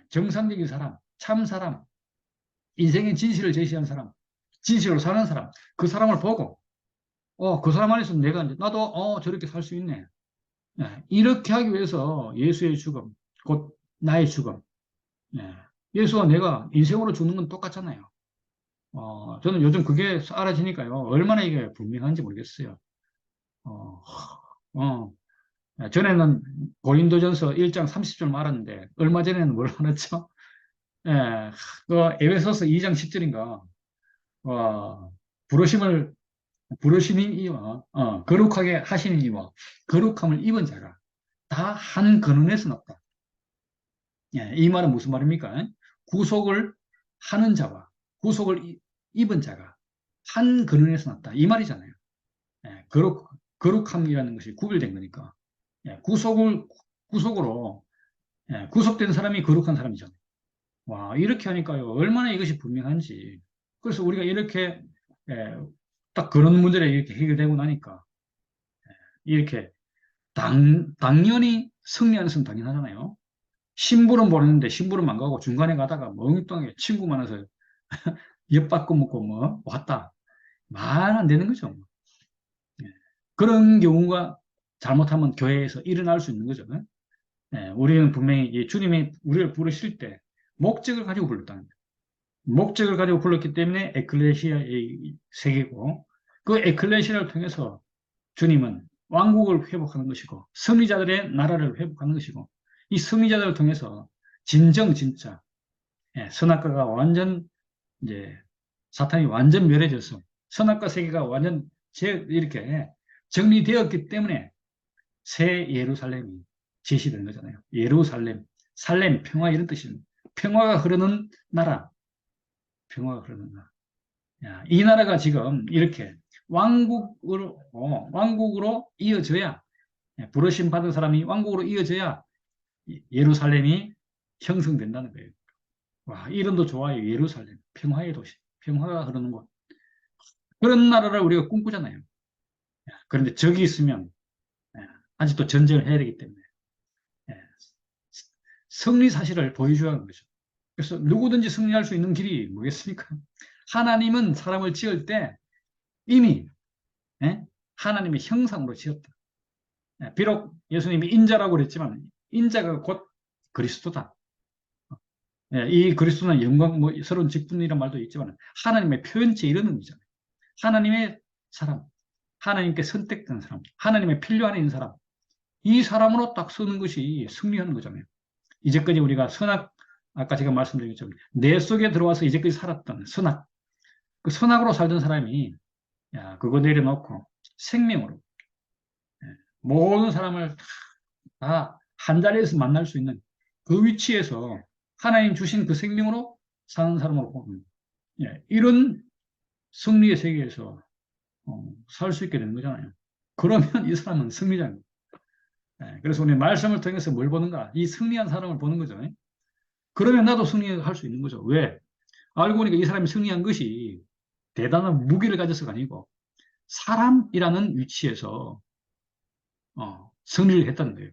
정상적인 사람, 참 사람, 인생의 진실을 제시한 사람, 진실로 사는 사람, 그 사람을 보고 그 사람 안에서 내가 이제 나도 저렇게 살 수 있네. 이렇게 하기 위해서 예수의 죽음, 곧 나의 죽음. 예수와 내가 인생으로 죽는 건 똑같잖아요. 저는 요즘 그게 알아지니까요. 얼마나 이게 분명한지 모르겠어요. 어, 어, 전에는 고린도전서 1장 30절 말았는데, 얼마 전에는 뭘 말했죠? 그 에베소서 2장 10절인가, 부르심을, 부르시는 이와, 거룩하게 하시는 이와, 거룩함을 입은 자가 다 한 근원에서 났다. 이 말은 무슨 말입니까? 구속을 하는 자와 구속을 입은 자가 한 근원에서 났다. 이 말이잖아요. 거룩함이라는 것이 구별된 거니까. 구속으로, 구속된 사람이 거룩한 사람이잖아요. 와, 이렇게 하니까요. 얼마나 이것이 분명한지. 그래서 우리가 이렇게, 예, 딱 그런 문제를 이렇게 해결되고 나니까, 이렇게 당연히 승리하는 것은 당연하잖아요. 심부름 보냈는데 심부름 안 가고 중간에 가다가 멍뚱하게 친구 만나서 엿 받고 먹고 뭐 왔다. 말 안 되는 거죠. 예. 그런 경우가 잘못하면 교회에서 일어날 수 있는 거죠. 우리는 분명히 주님이 우리를 부르실 때 목적을 가지고 불렀다는 거예요. 목적을 가지고 불렀기 때문에 에클레시아의 세계고 그 에클레시아를 통해서 주님은 왕국을 회복하는 것이고 승리자들의 나라를 회복하는 것이고 이 승리자들을 통해서 진짜 선악과가 완전 이제 사탄이 완전 멸해져서 선악과 세계가 완전 이렇게 정리되었기 때문에 새 예루살렘이 제시되는 거잖아요. 예루살렘, 살렘, 평화 이런 뜻입니다. 평화가 흐르는 나라, 평화가 흐르는 나라. 이 나라가 지금 이렇게 왕국으로 이어져야 부르심 받은 사람이 왕국으로 이어져야 예루살렘이 형성된다는 거예요. 와, 이름도 좋아요. 예루살렘, 평화의 도시, 평화가 흐르는 곳. 그런 나라를 우리가 꿈꾸잖아요. 그런데 적이 있으면 아직도 전쟁을 해야 되기 때문에 승리 사실을 보여줘야 하는 거죠. 그래서 누구든지 승리할 수 있는 길이 뭐겠습니까? 하나님은 사람을 지을 때 이미 하나님의 형상으로 지었다. 비록 예수님이 인자라고 그랬지만 인자가 곧 그리스도다. 이 그리스도는 영광, 서론 직분이란 말도 있지만 하나님의 표현체 이런 의미잖아요. 하나님의 사람, 하나님께 선택된 사람, 하나님의 필요한 있는 사람, 이 사람으로 딱 서는 것이 승리하는 거잖아요. 이제까지 우리가 아까 제가 말씀드린 것처럼 내 속에 들어와서 이제까지 살았던 그 선악으로 살던 사람이 그거 내려놓고 생명으로 모든 사람을 다 한 자리에서 만날 수 있는 그 위치에서 하나님 주신 그 생명으로 사는 사람으로 보는 이런 승리의 세계에서 살 수 있게 되는 거잖아요. 그러면 이 사람은 승리자입니다. 그래서 우리 말씀을 통해서 뭘 보는가? 이 승리한 사람을 보는 거죠. 그러면 나도 승리할 수 있는 거죠. 왜? 알고 보니까 이 사람이 승리한 것이 대단한 무기를 가져서가 아니고 사람이라는 위치에서 승리를 했다는 거예요.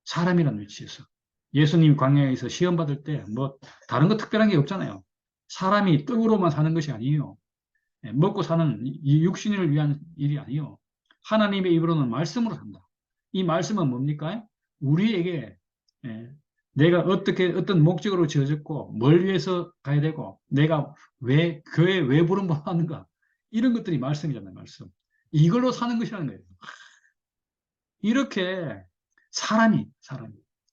사람이라는 위치에서. 예수님 광야에서 시험 받을 때 뭐 다른 거 특별한 게 없잖아요. 사람이 떡으로만 사는 것이 아니에요. 먹고 사는 이 육신을 위한 일이 아니요. 하나님의 입으로는 말씀으로 산다. 이 말씀은 뭡니까? 우리에게 예, 내가 어떻게 어떤 목적으로 지어졌고 뭘 위해서 가야 되고 내가 왜 교회 왜 부름받았는가 이런 것들이 말씀이잖아요. 말씀. 이걸로 사는 것이라는 거예요. 이렇게 사람이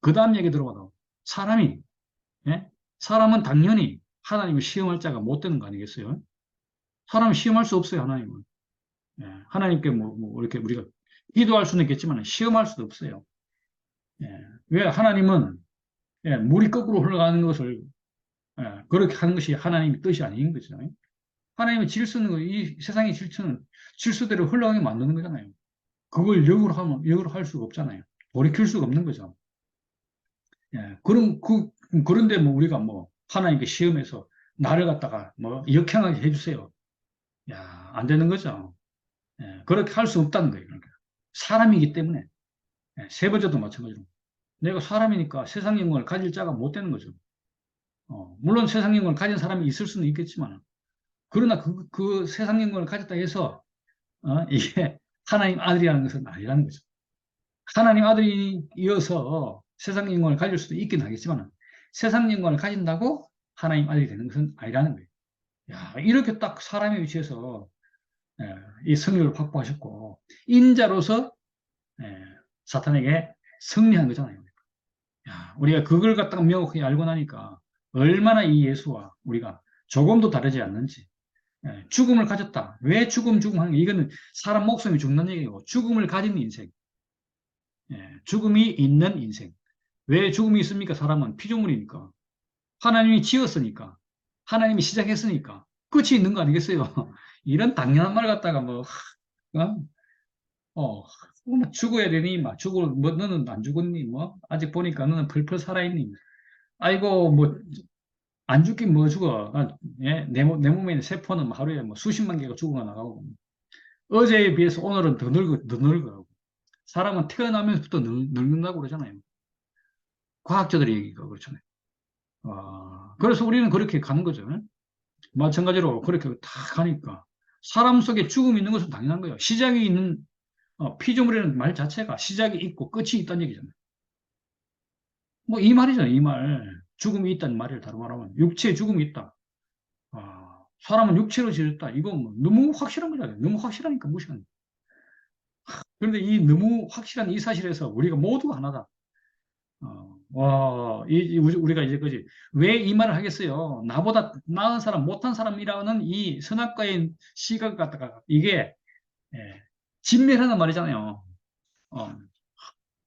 그 다음 얘기 들어봐도 사람이 예? 사람은 당연히 하나님을 시험할 자가 못 되는 거 아니겠어요? 사람은 시험할 수 없어요. 하나님은. 예, 하나님께 이렇게 우리가 기도할 수는 있겠지만 시험할 수도 없어요. 예, 왜 하나님은 예, 물이 거꾸로 흘러가는 것을 예, 그렇게 하는 것이 하나님의 뜻이 아닌 거죠. 하나님의 질서는 이 세상의 질서는 질서대로 흘러가게 만드는 거잖아요. 그걸 역으로 할 수가 없잖아요. 돌이킬 수가 없는 거죠. 예, 그런데 뭐 우리가 뭐 하나님께 시험해서 나를 갖다가 뭐 역행하게 해주세요. 야, 안 되는 거죠. 예, 그렇게 할 수 없다는 거예요. 그러니까. 사람이기 때문에. 예, 세 번째도 마찬가지로. 내가 사람이니까 세상 영광을 가질 자가 못 되는 거죠. 물론 세상 영광을 가진 사람이 있을 수는 있겠지만, 그러나 그 세상 영광을 가졌다 해서, 이게 하나님 아들이라는 것은 아니라는 거죠. 하나님 아들이어서 세상 영광을 가질 수도 있긴 하겠지만, 세상 영광을 가진다고 하나님 아들이 되는 것은 아니라는 거예요. 야, 이렇게 딱 사람의 위치에서 예, 이 성령을 확보하셨고, 인자로서 예, 사탄에게 승리한 거잖아요. 야, 우리가 그걸 갖다가 명확히 알고 나니까 얼마나 이 예수와 우리가 조금도 다르지 않는지. 예, 죽음을 가졌다. 왜 죽음 하는 게 이거는 사람 목숨이 죽는 얘기고 죽음을 가진 인생. 예, 죽음이 있는 인생. 왜 죽음이 있습니까? 사람은 피조물이니까. 하나님이 지었으니까. 하나님이 시작했으니까. 끝이 있는 거 아니겠어요? 이런 당연한 말 갖다가 뭐, 어? 뭐 죽어야 되니, 막 뭐, 너는 안 죽었니, 뭐, 아직 보니까 너는 펄펄 살아있니. 아이고, 뭐, 안 죽긴 뭐 죽어. 예? 내 몸에 있는 세포는 하루에 뭐 수십만 개가 죽어가 나가고. 어제에 비해서 오늘은 더 늙어. 사람은 태어나면서부터 늙는다고 그러잖아요. 과학자들이 얘기가 그렇잖아요. 그래서 우리는 그렇게 가는 거죠. 마찬가지로 그렇게 다 가니까. 사람 속에 죽음이 있는 것은 당연한 거예요. 시작이 있는, 피조물이라는 말 자체가 시작이 있고 끝이 있다는 얘기잖아요. 뭐 이 말이잖아요, 이 말. 죽음이 있다는 말을 다른 말하면. 육체에 죽음이 있다. 사람은 육체로 지었다. 이거 뭐 너무 확실한 거잖아요. 너무 확실하니까 무시하는 거예요. 그런데 이 너무 확실한 이 사실에서 우리가 모두가 하나다. 우리가 이제 그지. 왜 이 말을 하겠어요? 나보다 나은 사람, 못한 사람이라는 이 선악과의 시각 갖다가 이게, 예, 진멸하는 말이잖아요. 어,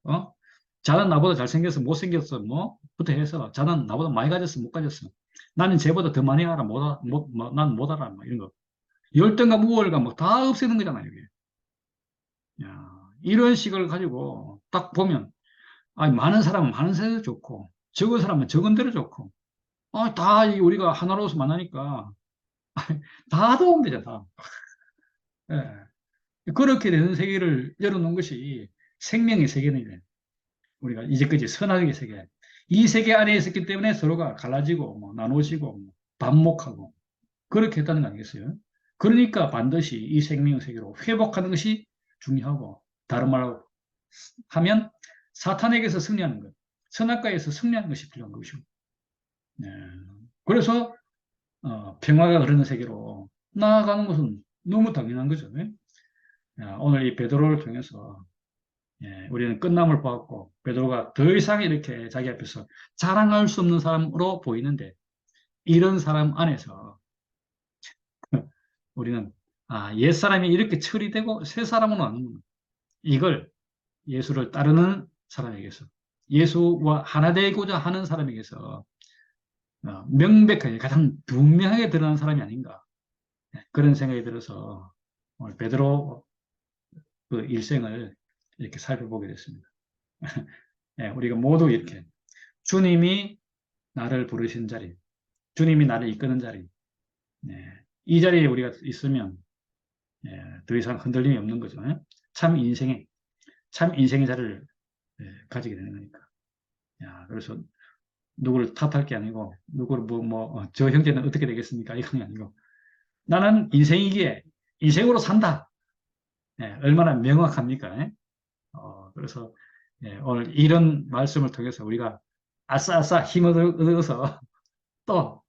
어? 자는 나보다 잘생겨서 못생겼어, 뭐? 부터 해서 자는 나보다 많이 가졌어, 못 가졌어. 나는 쟤보다 더 많이 알아, 난 못 알아, 뭐 이런 거. 열등감, 우월감, 뭐 다 없애는 거잖아요, 이게. 야, 이런 식을 가지고 딱 보면, 많은 사람은 많은 대로 좋고, 적은 사람은 적은 대로 좋고, 우리가 하나로서 만나니까, 다 도움 되잖아, 다. 예. 그렇게 되는 세계를 열어놓은 것이 생명의 세계는 우리가 이제까지 선악의 세계. 이 세계 안에 있었기 때문에 서로가 갈라지고, 뭐, 나눠지고, 뭐, 반목하고, 그렇게 했다는 거 아니겠어요? 그러니까 반드시 이 생명의 세계로 회복하는 것이 중요하고, 다른 말로 하면 사탄에게서 승리하는 것, 선악과에서 승리하는 것이 필요한 것이고. 네. 그래서 평화가 흐르는 세계로 나아가는 것은 너무 당연한 거죠. 네? 오늘 이 베드로를 통해서 우리는 끝남을 보았고 베드로가 더 이상 이렇게 자기 앞에서 자랑할 수 없는 사람으로 보이는데 이런 사람 안에서 우리는 옛사람이 이렇게 처리되고 새 사람으로 나누는 이걸 예수를 따르는 사람에게서 예수와 하나 되고자 하는 사람에게서 명백하게 가장 분명하게 드러나는 사람이 아닌가 그런 생각이 들어서 오늘 베드로 그 일생을 이렇게 살펴보게 됐습니다. 우리가 모두 이렇게 주님이 나를 부르신 자리, 주님이 나를 이끄는 자리, 이 자리에 우리가 있으면 더 이상 흔들림이 없는 거죠. 참 인생의 참 인생의 자리를 가지게 되는 거니까. 그래서 누구를 탓할 게 아니고 누구를 저 형제는 어떻게 되겠습니까? 이건 아니고 나는 인생이기에 인생으로 산다. 예, 얼마나 명확합니까? 예? 그래서 예, 오늘 이런 말씀을 통해서 우리가 아싸아싸 힘을 얻어서 또,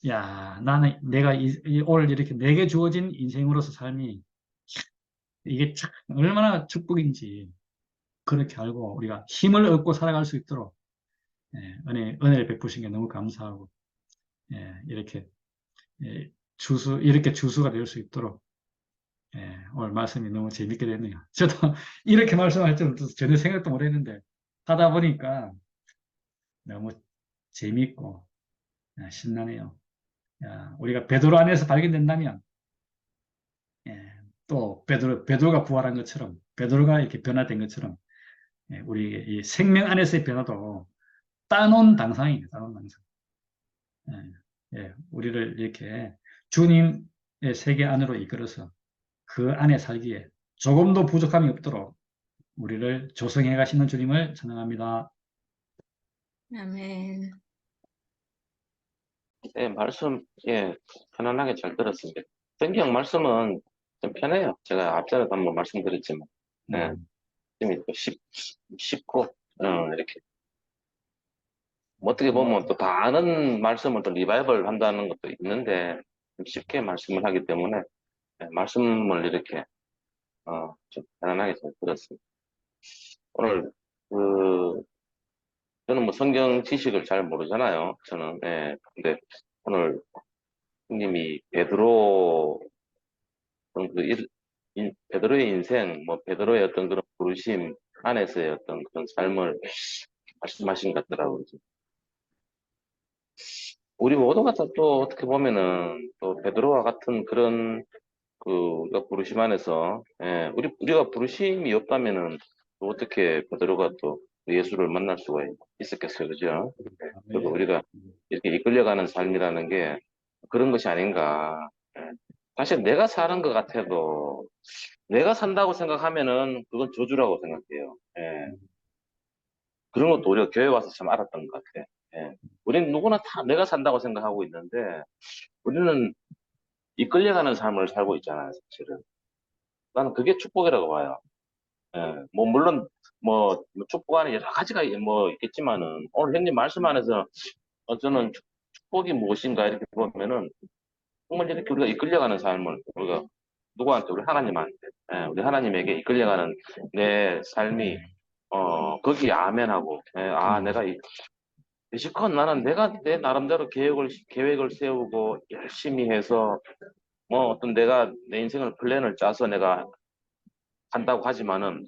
야, 나는 내가 오늘 이렇게 내게 주어진 인생으로서 삶이 이게 참 얼마나 축복인지 그렇게 알고 우리가 힘을 얻고 살아갈 수 있도록 예, 은혜를 베푸신 게 너무 감사하고 예, 이렇게 예, 이렇게 주수가 될 수 있도록 예, 오늘 말씀이 너무 재밌게 됐네요. 저도 이렇게 말씀할 줄은 전혀 생각도 못 했는데 하다 보니까 너무 재밌고 신나네요. 야, 우리가 베드로 안에서 발견된다면 예, 또 베드로가 부활한 것처럼 베드로가 이렇게 변화된 것처럼 예, 우리 이 생명 안에서의 변화도 따놓은 당상이에요. 따놓은 당상. 예, 우리를 이렇게 주님의 세계 안으로 이끌어서 그 안에 살기에 조금도 부족함이 없도록 우리를 조성해 가시는 주님을 찬양합니다. 아멘. 네, 말씀, 예, 편안하게 잘 들었습니다. 성경 말씀은 좀 편해요. 제가 앞전에도 한번 말씀드렸지만, 예, 음, 이미 또 쉽고, 이렇게. 뭐 어떻게 보면 또 다 아는 말씀을 또 리바이벌 한다는 것도 있는데, 좀 쉽게 말씀을 하기 때문에, 예, 말씀을 이렇게, 좀 편안하게 잘 들었습니다. 오늘, 그, 저는 뭐 성경 지식을 잘 모르잖아요. 저는, 예, 근데 오늘 님이 베드로 베드로의 인생, 뭐, 베드로의 어떤 그런 부르심 안에서의 어떤 그런 삶을 말씀하신 것 같더라고요. 우리 모두가 또 어떻게 보면은 또 베드로와 같은 그런 그 우리가 부르심 안에서, 예, 우리가 부르심이 없다면은 또 어떻게 베드로가 또 예수를 만날 수가 있었겠어요. 그죠? 그리고 아멘. 우리가 이렇게 이끌려가는 삶이라는 게 그런 것이 아닌가. 예. 사실 내가 사는 것 같아도 내가 산다고 생각하면은 그건 저주라고 생각해요. 예. 그런 것도 우리가 교회 와서 참 알았던 것 같아. 예. 우리는 누구나 다 내가 산다고 생각하고 있는데 우리는 이끌려가는 삶을 살고 있잖아요, 사실은. 나는 그게 축복이라고 봐요. 예. 뭐 물론 뭐 축복 안에 여러 가지가 뭐 있겠지만은 오늘 형님 말씀 안에서 저는 축복이 무엇인가 이렇게 보면은 정말 이렇게 우리가 이끌려가는 삶을 우리가 누구한테 우리 하나님한테 예, 우리 하나님에게 이끌려가는 내 삶이 거기에 아멘하고 예, 내가 이시컷 나는 내가 내 나름대로 계획을 세우고 열심히 해서 뭐 어떤 내가 내 인생을 플랜을 짜서 내가 한다고 하지만은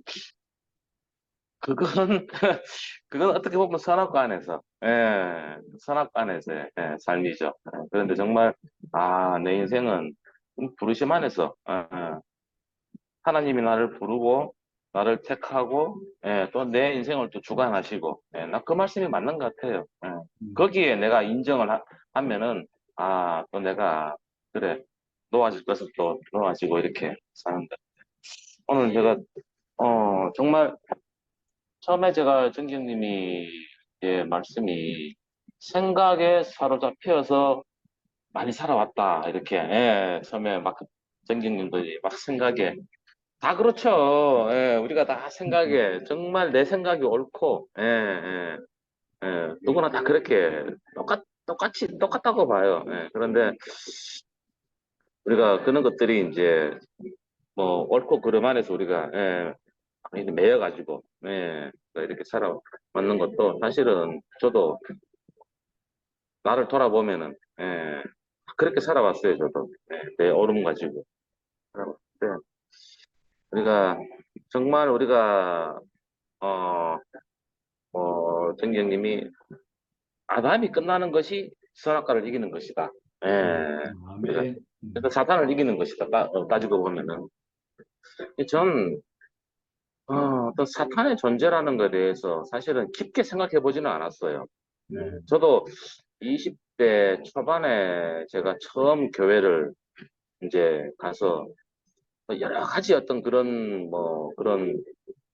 그건 그건 어떻게 보면 선악관에서 선악관에서의 삶이죠. 그런데 정말 내 인생은 부르심 안에서 하나님이 나를 부르고 나를 택하고 또 내 인생을 또 주관하시고 나 그 말씀이 맞는 것 같아요. 거기에 내가 인정을 하면은 또 내가 그래 놓아질 것은 또 놓아지고 이렇게 사는다. 오늘 제가 정말 처음에 제가 정경님이 말씀이 생각에 사로잡혀서 많이 살아왔다 이렇게 처음에 막 정경님도 막 생각에 다 그렇죠. 예, 우리가 다 생각에 정말 내 생각이 옳고 누구나 다 그렇게 똑같다고 봐요. 그런데 우리가 그런 것들이 이제 뭐 옳고 그름 안에서 우리가 이렇게 매여가지고 이렇게 살아왔는 것도 사실은 저도 나를 돌아보면은 그렇게 살아왔어요. 저도 내 오름 가지고 살아왔는데 우리가 정말 우리가 어 정경님이 아담이 끝나는 것이 선악과를 이기는 것이다. 그러니까 아멘. 사탄을 이기는 것이다. 따지고 보면은 전 또 사탄의 존재라는 것에 대해서 사실은 깊게 생각해 보지는 않았어요. 저도 20대 초반에 제가 처음 교회를 이제 가서 여러 가지 어떤 그런 그런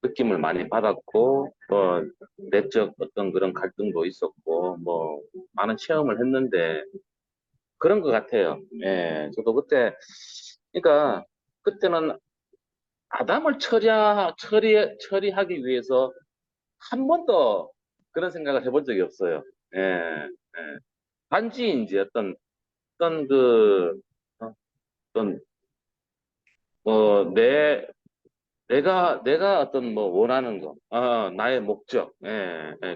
느낌을 많이 받았고 또 내적 어떤 그런 갈등도 있었고 뭐 많은 체험을 했는데 그런 것 같아요. 예, 저도 그때, 그러니까, 그때는 아담을 처리하기 위해서 한 번도 그런 생각을 해본 적이 없어요. 예, 예. 단지 이제 어떤 어떤, 뭐, 내가 어떤 뭐 원하는 거, 나의 목적,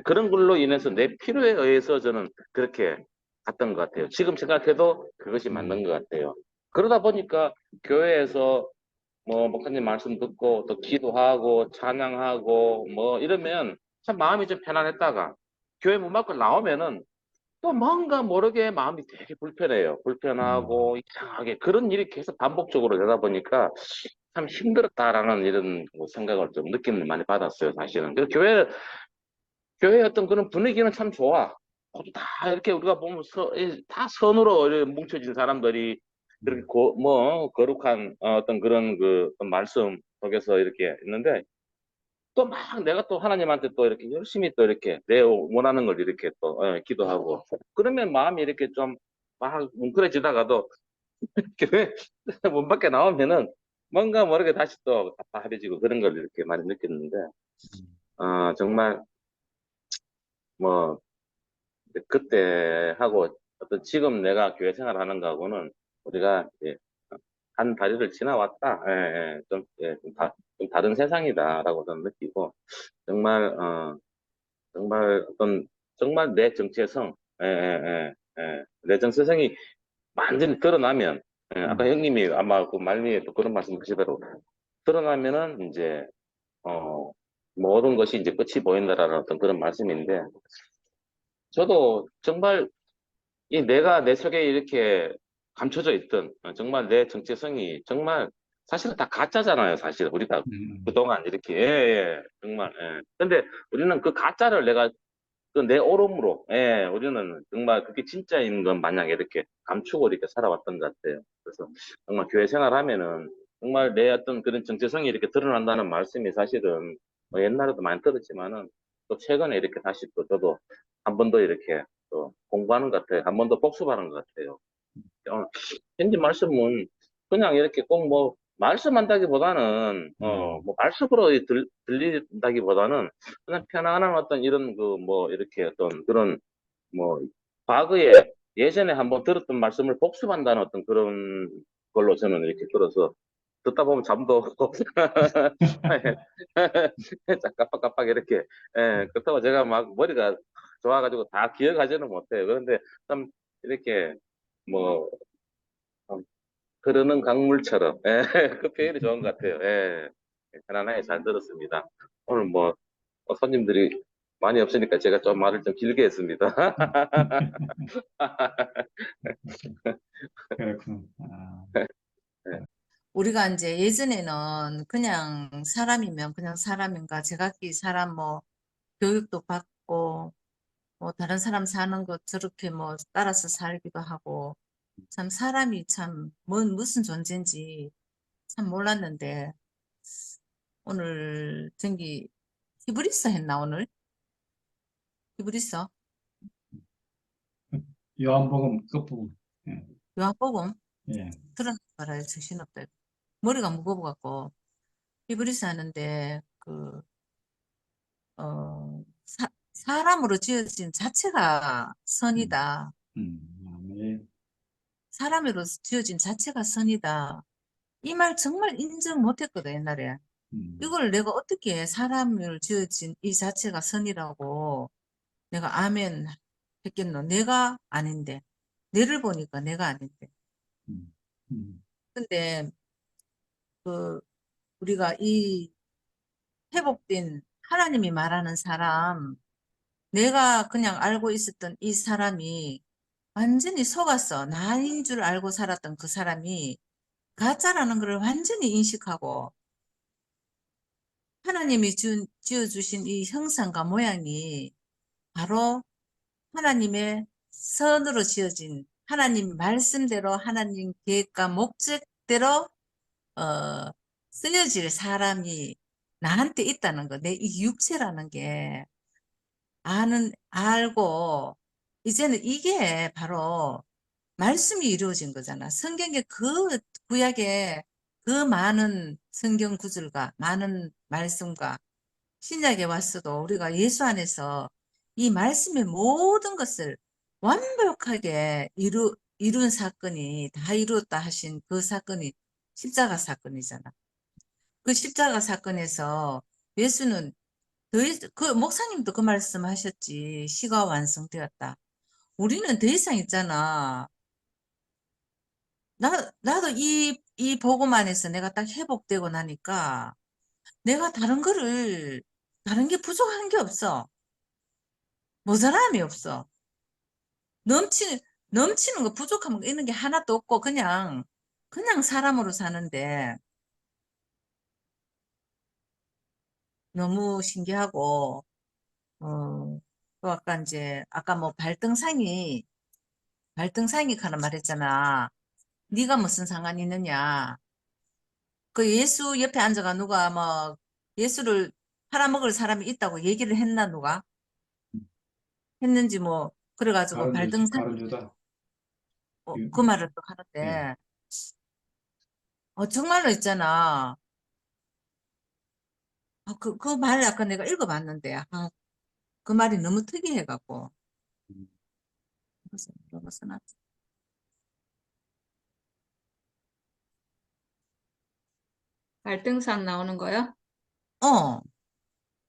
그런 걸로 인해서 내 필요에 의해서 저는 그렇게 갔던 것 같아요. 지금 생각해도 그것이 맞는 음, 것 같아요. 그러다 보니까 교회에서 뭐 목사님 말씀 듣고 또 기도하고 찬양하고 뭐 이러면 참 마음이 좀 편안했다가 교회 문 밖을 나오면은 또 뭔가 모르게 마음이 되게 불편해요. 불편하고 음, 이상하게 그런 일이 계속 반복적으로 되다 보니까 참 힘들었다라는 이런 뭐 생각을 좀 느낌을 많이 받았어요, 사실은. 그래서 교회의 어떤 그런 분위기는 참 좋아. 모두 다 이렇게 우리가 보면 다 선으로 이렇게 뭉쳐진 사람들이 그렇게 음, 뭐 거룩한 어떤 그런 그 어떤 말씀 속에서 이렇게 있는데 또 막 내가 또 하나님한테 또 이렇게 열심히 또 이렇게 내 원하는 걸 이렇게 또 기도하고 그러면 마음이 이렇게 좀 막 뭉클해지다가도 교회 문 밖에 나오면은 뭔가 모르게 다시 또 답답해지고 그런 걸 이렇게 많이 느꼈는데 음, 정말 뭐 그때 하고 어떤 지금 내가 교회 생활하는 거하고는 우리가 이제 한 다리를 지나왔다. 좀 다른 세상이다라고 저는 느끼고 정말 정말 정말 내 정체성, 내 정체성이 완전히 드러나면, 아까 음, 형님이 아마 그 말미에 또 그런 말씀 하시더라고. 드러나면은 이제, 모든 것이 이제 끝이 보인다라는 어떤 그런 말씀인데, 저도 정말 내가 내 속에 이렇게 감춰져 있던, 정말 내 정체성이 정말 사실은 다 가짜잖아요, 사실. 우리 다 음, 그동안 이렇게, 정말, 예. 근데 우리는 그 가짜를 내가 그 내 오름으로, 우리는 정말 그게 진짜인 것 마냥 이렇게 감추고 이렇게 살아왔던 것 같아요. 그래서 정말 교회 생활하면은 정말 내 어떤 그런 정체성이 이렇게 드러난다는 말씀이 사실은 뭐 옛날에도 많이 들었지만은 또 최근에 이렇게 다시 또 저도 한 번 더 이렇게 또 공부하는 것 같아요. 한 번 더 복습하는 것 같아요. 현지 말씀은 그냥 이렇게 꼭 뭐 말씀한다기보다는 뭐 말씀으로 들린다기보다는 그냥 편안한 어떤 이런 그 뭐 이렇게 어떤 그런 뭐 과거에 예전에 한번 들었던 말씀을 복습한다는 어떤 그런 걸로 저는 이렇게 들어서 듣다 보면 잠도 오고 깜빡깜빡 이렇게 그렇다고 제가 막 머리가 좋아가지고 다 기억하지는 못해요. 그런데 좀 이렇게 뭐 흐르는 강물처럼. 그 표현이 좋은 것 같아요. 편안하게 잘 들었습니다. 오늘 뭐 손님들이 많이 없으니까 제가 좀 말을 좀 길게 했습니다. 그렇구나. 아, 우리가 이제 예전에는 그냥 사람이면 그냥 사람인가 제각기 사람 뭐 교육도 받고 뭐 다른 사람 사는 것 저렇게 뭐 따라서 살기도 하고 참 사람이 참 무슨 존재인지 참 몰랐는데 오늘 저기 히브리서 했나 오늘? 히브리서? 요한복음 끝부분. 예, 요한복음? 예, 들은 거라 정신없다. 머리가 무거워갖고 히브리서 하는데 사람으로 지어진 자체가 음, 선이다. 아멘. 사람으로 지어진 자체가 선이다. 이 말 정말 인정 못했거든, 옛날에. 음, 이걸 내가 어떻게 사람을 지어진 이 자체가 선이라고 내가 아멘 했겠노? 내가 아닌데. 내를 보니까 내가 아닌데. 음, 음, 근데 그 우리가 이 회복된 하나님이 말하는 사람, 내가 그냥 알고 있었던 이 사람이 완전히 속았어. 나인 줄 알고 살았던 그 사람이 가짜라는 걸 완전히 인식하고 하나님이 지어주신 이 형상과 모양이 바로 하나님의 선으로 지어진 하나님 말씀대로 하나님 계획과 목적대로 어, 쓰여질 사람이 나한테 있다는 거. 내 이 육체라는 게 알고 이제는 이게 바로 말씀이 이루어진 거잖아. 성경에 그 구약에 그 많은 성경 구절과 많은 말씀과 신약에 왔어도 우리가 예수 안에서 이 말씀의 모든 것을 완벽하게 이룬 사건이 다 이루었다 하신 그 사건이 십자가 사건이잖아. 그 십자가 사건에서 예수는 그 목사님도 그 말씀 하셨지. 시가 완성되었다. 우리는 더 이상 있잖아. 나도 이 복음 안에서 내가 딱 회복되고 나니까 내가 다른 게 부족한 게 없어. 모자람이 없어. 넘치는, 넘치는 거 부족한 거 있는 게 하나도 없고 그냥 사람으로 사는데 너무 신기하고, 또 아까 뭐 발등상이 가는 말했잖아. 네가 무슨 상관이 있느냐. 그 예수 옆에 앉아가 누가 뭐 예수를 팔아먹을 사람이 있다고 얘기를 했나 누가? 했는지 뭐 그래가지고 발등상 가론 주다. 그 말을 또 예. 하는데 정말로 있잖아. 그 말을 아까 내가 읽어봤는데 그 말이 너무 특이해갖고 그래서 써놨지. 갈등상 나오는 거요? 어,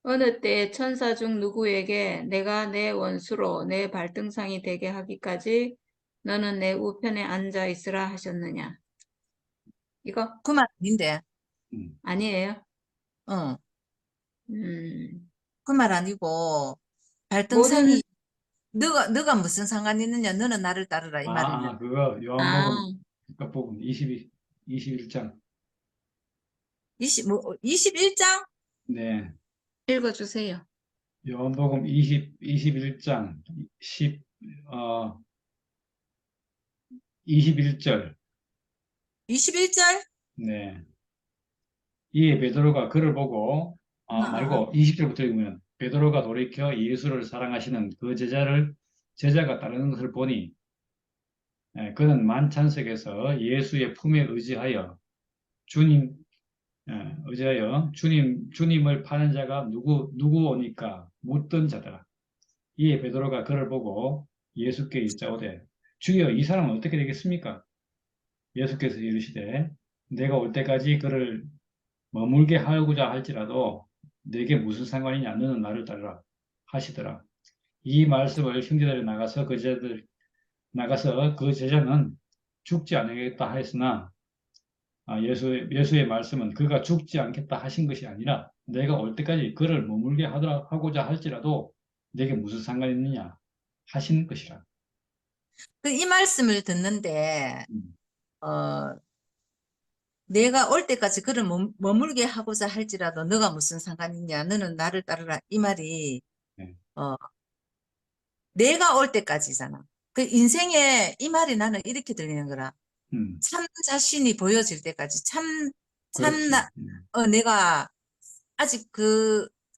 어느 때 천사 중 누구에게 내가 내 원수로 내 발등상이 되게 하기까지 너는 내 우편에 앉아 있으라 하셨느냐? 이거 그 말 아닌데. 음. 아니에요? 어, 음, 그 말 아니고 모든 발등상이 너가 무슨 상관이 있느냐? 너는 나를 따르라 이 말이면. 그거 아, 요한복음 끝부분 21장. 21장? 네. 읽어주세요. 요한복음 21장 21절. 21절? 네. 이에 베드로가 그를 보고 말고 20절부터 읽으면 베드로가 돌이켜 예수를 사랑하시는 그 제자가 따르는 것을 보니 그는 만찬석에서 예수의 품에 주님 의지하여 주님을 파는 자가 누구 오니까 묻던 자더라. 이에 베드로가 그를 보고 예수께 여짜오되 주여 이 사람은 어떻게 되겠습니까? 예수께서 이르시되 내가 올 때까지 그를 머물게 하고자 할지라도 내게 무슨 상관이냐 너는 나를 따르라 하시더라. 이 말씀을 형제들이 나가서 그 제자는 죽지 않겠다 하였으나 예수의 말씀은 그가 죽지 않겠다 하신 것이 아니라 내가 올 때까지 그를 머물게 하고자 할지라도 내게 무슨 상관이 있느냐 하신 것이라. 이 말씀을 듣는데 음, 어, 내가 올 때까지 그를 머물게 하고자 할지라도 너가 무슨 상관이 있냐? 너는 나를 따르라 이 말이 네. 어, 내가 올 때까지잖아. 그 인생에 이 말이 나는 이렇게 들리는 거라. 음, 참 자신이 보여질 때까지 그렇지. 내가 아직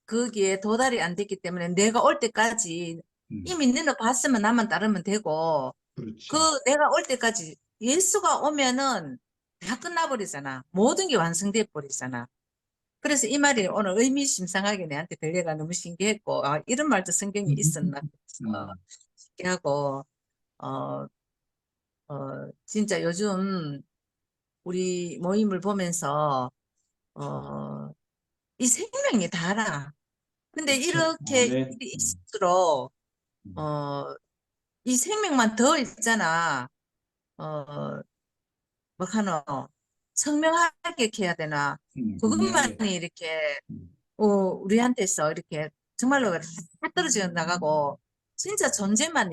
거기에 도달이 안 됐기 때문에 내가 올 때까지 음, 이미 너는 봤으면 나만 따르면 되고 그 그렇지. 내가 올 때까지 예수가 오면은 다 끝나버리잖아. 모든 게 완성돼 버리잖아. 그래서 이 말이 오늘 의미심장하게 내한테 들려가 너무 신기했고 이런 말도 성경에 있었나 그래서 음, 신기하고 어, 진짜 요즘 우리 모임을 보면서 어, 이 생명이 달아. 근데 그렇지. 이렇게 네. 일이 있을수록 음, 어, 이 생명만 더 있잖아. 어, 뭐 하노 청명하게 해야 되나? 분명하게. 그것만이 이렇게 음, 우리한테서 이렇게 정말로 다 떨어져 나가고 진짜 존재만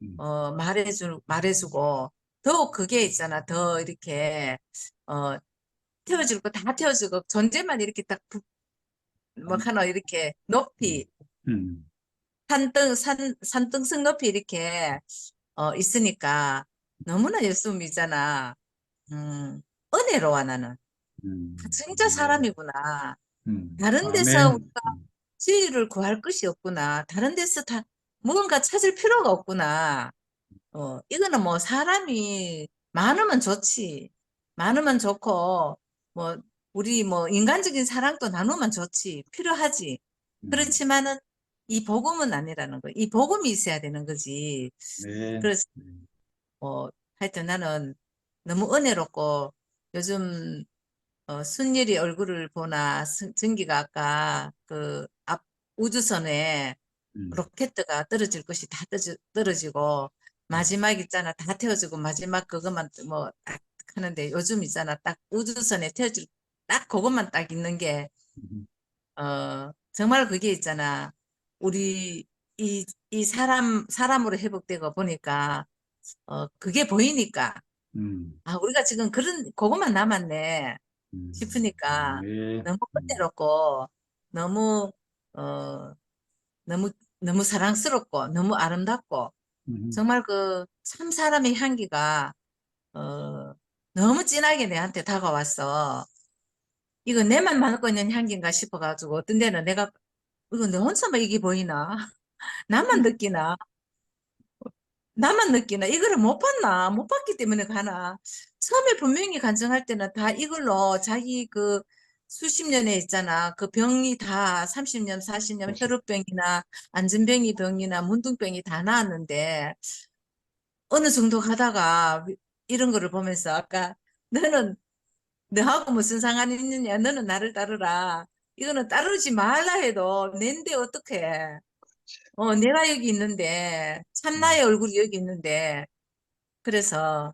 음, 말해주고 더욱 그게 있잖아. 더 이렇게 어, 태워줄 거 다 태워주고 존재만 이렇게 뭐 하나 이렇게 음, 높이 음, 산등성 높이 이렇게 있으니까 너무나 예수님이잖아. 은혜로워 나는. 진짜 네. 사람이구나. 다른 데서 아멘. 우리가 지위를 구할 것이 없구나. 다른 데서 다 뭔가 찾을 필요가 없구나. 이거는 뭐 사람이 많으면 좋지. 많으면 좋고, 뭐, 우리 뭐 인간적인 사랑도 나누면 좋지. 필요하지. 음, 그렇지만은 이 복음은 아니라는 거. 이 복음이 있어야 되는 거지. 네. 그래서 하여튼 나는 너무 은혜롭고 요즘 순일이 얼굴을 보나 정기가 아까 그 앞 우주선에 음, 로켓가 떨어질 것이 다 떨어지고 음, 마지막 있잖아 다 태워지고 마지막 그것만 뭐 딱 하는데 요즘 있잖아 딱 우주선에 태워질 딱 그것만 딱 있는 게 음, 정말 그게 있잖아 우리 이 사람으로 회복되고 보니까 그게 보이니까 음, 아 우리가 지금 그런 그것만 남았네 싶으니까 네. 너무 은혜롭고 너무 어 너무 너무 사랑스럽고 너무 아름답고 음, 정말 그 참 사람의 향기가 어 너무 진하게 내한테 다가왔어. 이거 내만 맡고 있는 향기인가 싶어가지고 어떤 데는 내가 이거 내 혼자만 이게 보이나? 나만 느끼나? 나만 느끼나? 이거를 못 봤나? 못 봤기 때문에 가나? 처음에 분명히 간증할 때는 다 이걸로 자기 그 수십 년에 있잖아. 그 병이 다 30년, 40년 혈우병이나 안전병이 병이나 문둥병이 다 나았는데 어느 정도 가다가 이런 거를 보면서 아까 너는 너하고 무슨 상관이 있느냐? 너는 나를 따르라. 이거는 따르지 말라 해도 낸데 어떡해. 내가 여기 있는데 음, 참나의 얼굴이 여기 있는데 그래서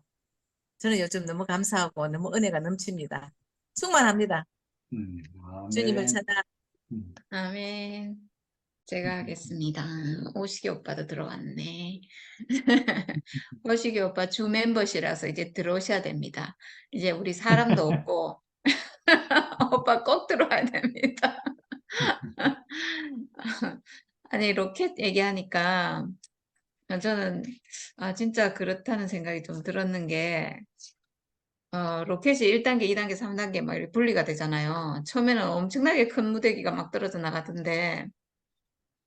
저는 요즘 너무 감사하고 너무 은혜가 넘칩니다. 충만합니다. 주님을 아멘. 찾아. 음, 아멘. 제가 하겠습니다. 오식이 오빠도 들어왔네. 오식이 오빠 주 멤버시라서 이제 들어오셔야 됩니다. 이제 우리 사람도 없고 오빠 꼭 들어와야 됩니다. 아니 로켓 얘기하니까 저는 진짜 그렇다는 생각이 좀 들었는 게 로켓이 1단계, 2단계, 3단계 막 이렇게 분리가 되잖아요. 처음에는 엄청나게 큰 무대기가 막 떨어져 나가던데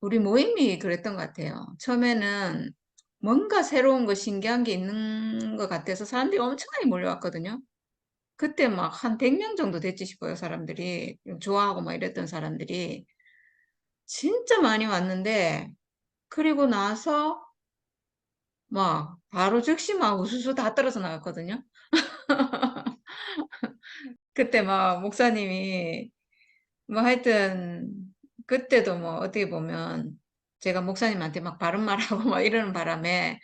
우리 모임이 그랬던 것 같아요. 처음에는 뭔가 새로운 거 신기한 게 있는 것 같아서 사람들이 엄청나게 몰려왔거든요. 그때 막 한 100명 정도 됐지 싶어요, 사람들이. 좋아하고 막 이랬던 사람들이. 진짜 많이 왔는데, 그리고 나서 막 바로 즉시 막 우수수 다 떨어져 나갔거든요. 그때 막 목사님이 뭐 하여튼 그때도 뭐 어떻게 보면 제가 목사님한테 막 바른 말하고 막 이러는 바람에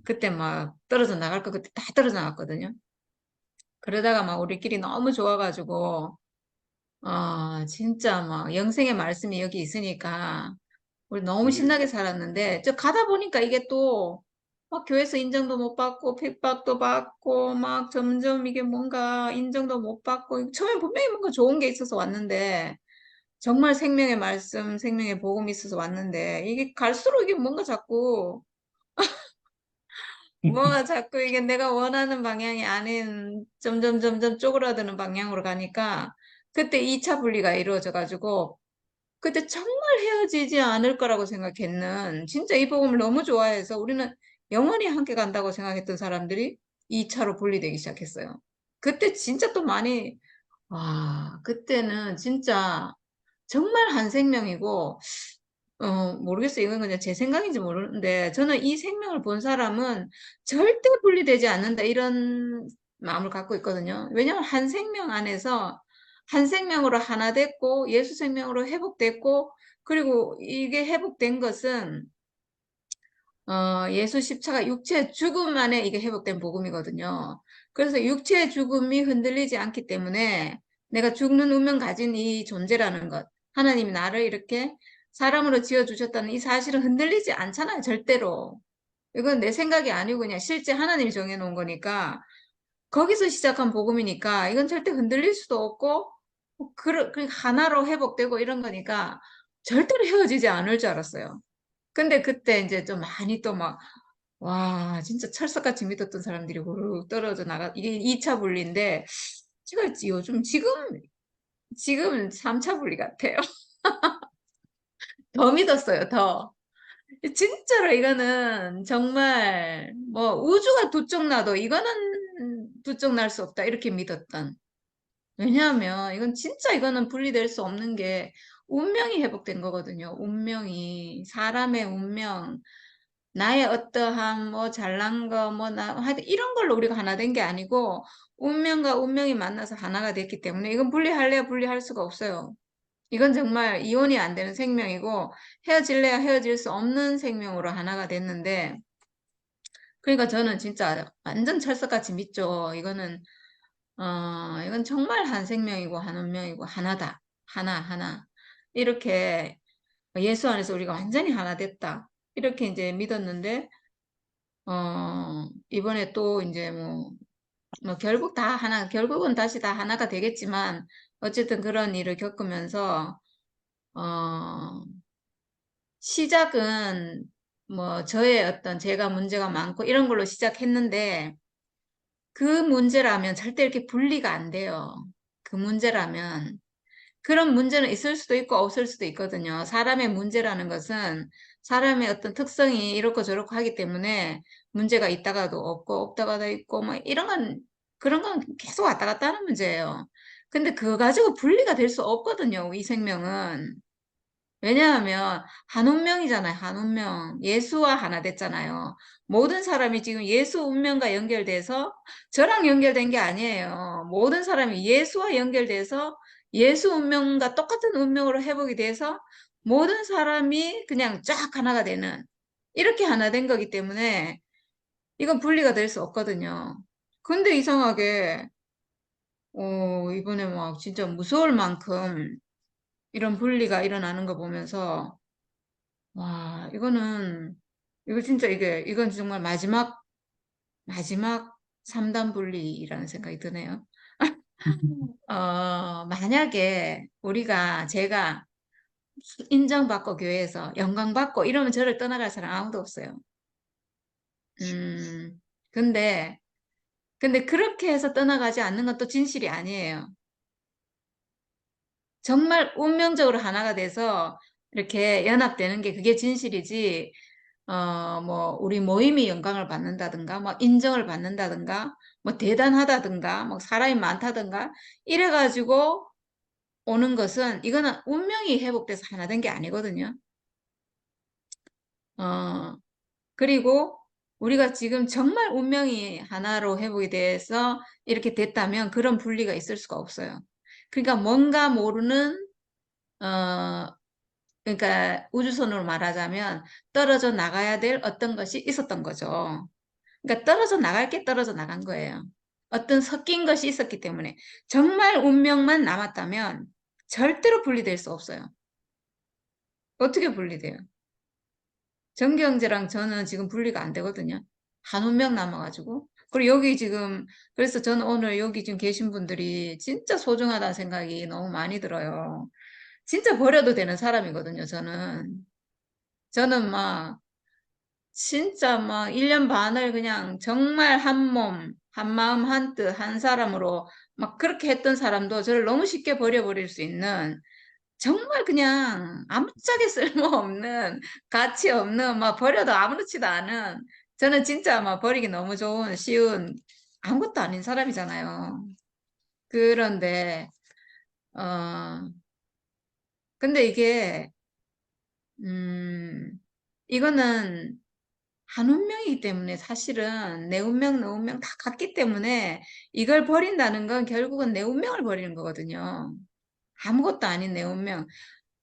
그때 막 떨어져 나갈 거 그때 다 떨어져 나갔거든요. 그러다가 막 우리끼리 너무 좋아가지고 진짜 막 영생의 말씀이 여기 있으니까 우리 너무 신나게 살았는데 저 가다 보니까 이게 또 막 교회에서 인정도 못 받고 핍박도 받고 막 점점 이게 뭔가 인정도 못 받고 처음에 분명히 뭔가 좋은 게 있어서 왔는데 정말 생명의 말씀, 생명의 복음이 있어서 왔는데 이게 갈수록 이게 뭔가 자꾸 이게 내가 원하는 방향이 아닌 점점 쪼그라드는 방향으로 가니까 그때 2차 분리가 이루어져 가지고 그때 정말 헤어지지 않을 거라고 생각했는 진짜 이 복음을 너무 좋아해서 우리는 영원히 함께 간다고 생각했던 사람들이 2차로 분리되기 시작했어요. 그때 진짜 또 많이 그때는 진짜 정말 한 생명이고 모르겠어요. 이건 그냥 제 생각인지 모르는데 저는 이 생명을 본 사람은 절대 분리되지 않는다 이런 마음을 갖고 있거든요. 왜냐하면 한 생명 안에서 한 생명으로 하나 됐고 예수 생명으로 회복됐고 그리고 이게 회복된 것은 예수 십자가 육체의 죽음 안에 이게 회복된 복음이거든요. 그래서 육체의 죽음이 흔들리지 않기 때문에 내가 죽는 운명 가진 이 존재라는 것, 하나님이 나를 이렇게 사람으로 지어주셨다는 이 사실은 흔들리지 않잖아요, 절대로. 이건 내 생각이 아니고 그냥 실제 하나님이 정해놓은 거니까 거기서 시작한 복음이니까 이건 절대 흔들릴 수도 없고 그 하나로 회복되고 이런 거니까 절대로 헤어지지 않을 줄 알았어요. 근데 그때 이제 좀 많이 또 막, 와, 진짜 철석같이 믿었던 사람들이 후루룩 떨어져 이게 2차 분리인데, 제가 요즘 지금 3차 분리 같아요. 더 믿었어요, 더. 진짜로 이거는 정말 뭐 우주가 두쪽 나도 이거는 두쪽 날 수 없다 이렇게 믿었던. 왜냐하면 이건 진짜 이거는 분리될 수 없는 게 운명이 회복된 거거든요. 운명이 사람의 운명, 나의 어떠한 뭐 잘난 거 뭐 나 하여튼 이런 걸로 우리가 하나 된 게 아니고 운명과 운명이 만나서 하나가 됐기 때문에 이건 분리할래야 분리할 수가 없어요. 이건 정말 이혼이 안 되는 생명이고 헤어질래야 헤어질 수 없는 생명으로 하나가 됐는데 그러니까 저는 진짜 완전 철석같이 믿죠. 이건 정말 한 생명이고 한 운명이고 하나다. 하나 하나. 이렇게 예수 안에서 우리가 완전히 하나 됐다. 이렇게 이제 믿었는데 이번에 또 이제 뭐 결국 다 하나 결국은 다시 다 하나가 되겠지만 어쨌든 그런 일을 겪으면서 어 시작은 뭐 저의 어떤 제가 문제가 많고 이런 걸로 시작했는데 그 문제라면 절대 이렇게 분리가 안 돼요. 그 문제라면. 그런 문제는 있을 수도 있고 없을 수도 있거든요. 사람의 문제라는 것은 사람의 어떤 특성이 이렇고 저렇고 하기 때문에 문제가 있다가도 없고 없다가도 있고 뭐 이런 건 그런 건 계속 왔다 갔다 하는 문제예요. 근데 그거 가지고 분리가 될 수 없거든요. 이 생명은. 왜냐하면 한 운명이잖아요. 한 운명. 예수와 하나 됐잖아요. 모든 사람이 지금 예수 운명과 연결돼서 저랑 연결된 게 아니에요. 모든 사람이 예수와 연결돼서 예수 운명과 똑같은 운명으로 회복이 돼서 모든 사람이 그냥 쫙 하나가 되는 이렇게 하나 된 거기 때문에 이건 분리가 될 수 없거든요. 근데 이상하게 이번에 막 진짜 무서울 만큼 이런 분리가 일어나는 거 보면서 와, 이거 진짜 이건 정말 마지막 3단 분리라는 생각이 드네요. 만약에 제가 인정받고 교회에서 영광받고 이러면 저를 떠나갈 사람 아무도 없어요. 음, 근데, 근데 그렇게 해서 떠나가지 않는 건 또 진실이 아니에요. 정말 운명적으로 하나가 돼서 이렇게 연합되는 게 그게 진실이지, 뭐, 우리 모임이 영광을 받는다든가, 뭐, 인정을 받는다든가, 뭐, 대단하다든가, 뭐, 사람이 많다든가, 이래가지고 오는 것은, 이거는 운명이 회복돼서 하나 된 게 아니거든요. 어, 그리고 우리가 지금 정말 운명이 하나로 회복이 돼서 이렇게 됐다면 그런 분리가 있을 수가 없어요. 그러니까 뭔가 모르는, 어, 그러니까 우주선으로 말하자면 떨어져 나가야 될 어떤 것이 있었던 거죠. 그러니까 떨어져 나갈 게 떨어져 나간 거예요. 어떤 섞인 것이 있었기 때문에 정말 운명만 남았다면 절대로 분리될 수 없어요. 어떻게 분리돼요? 정경재랑 저는 지금 분리가 안 되거든요. 한 운명 남아가지고. 그리고 여기 지금 그래서 저는 오늘 여기 지금 계신 분들이 진짜 소중하다는 생각이 너무 많이 들어요. 진짜 버려도 되는 사람이거든요, 저는. 저는 진짜 1년 반을 그냥 정말 한 몸, 한 마음, 한 뜻, 한 사람으로 막 그렇게 했던 사람도 저를 너무 쉽게 버려버릴 수 있는 정말 그냥 아무짝에 쓸모없는, 가치 없는, 버려도 아무렇지도 않은 저는 진짜 버리기 너무 좋은, 쉬운 아무것도 아닌 사람이잖아요. 그런데, 어, 근데 이거는 한 운명이기 때문에 사실은 내 운명, 너 운명 다 같기 때문에 이걸 버린다는 건 결국은 내 운명을 버리는 거거든요. 아무것도 아닌 내 운명.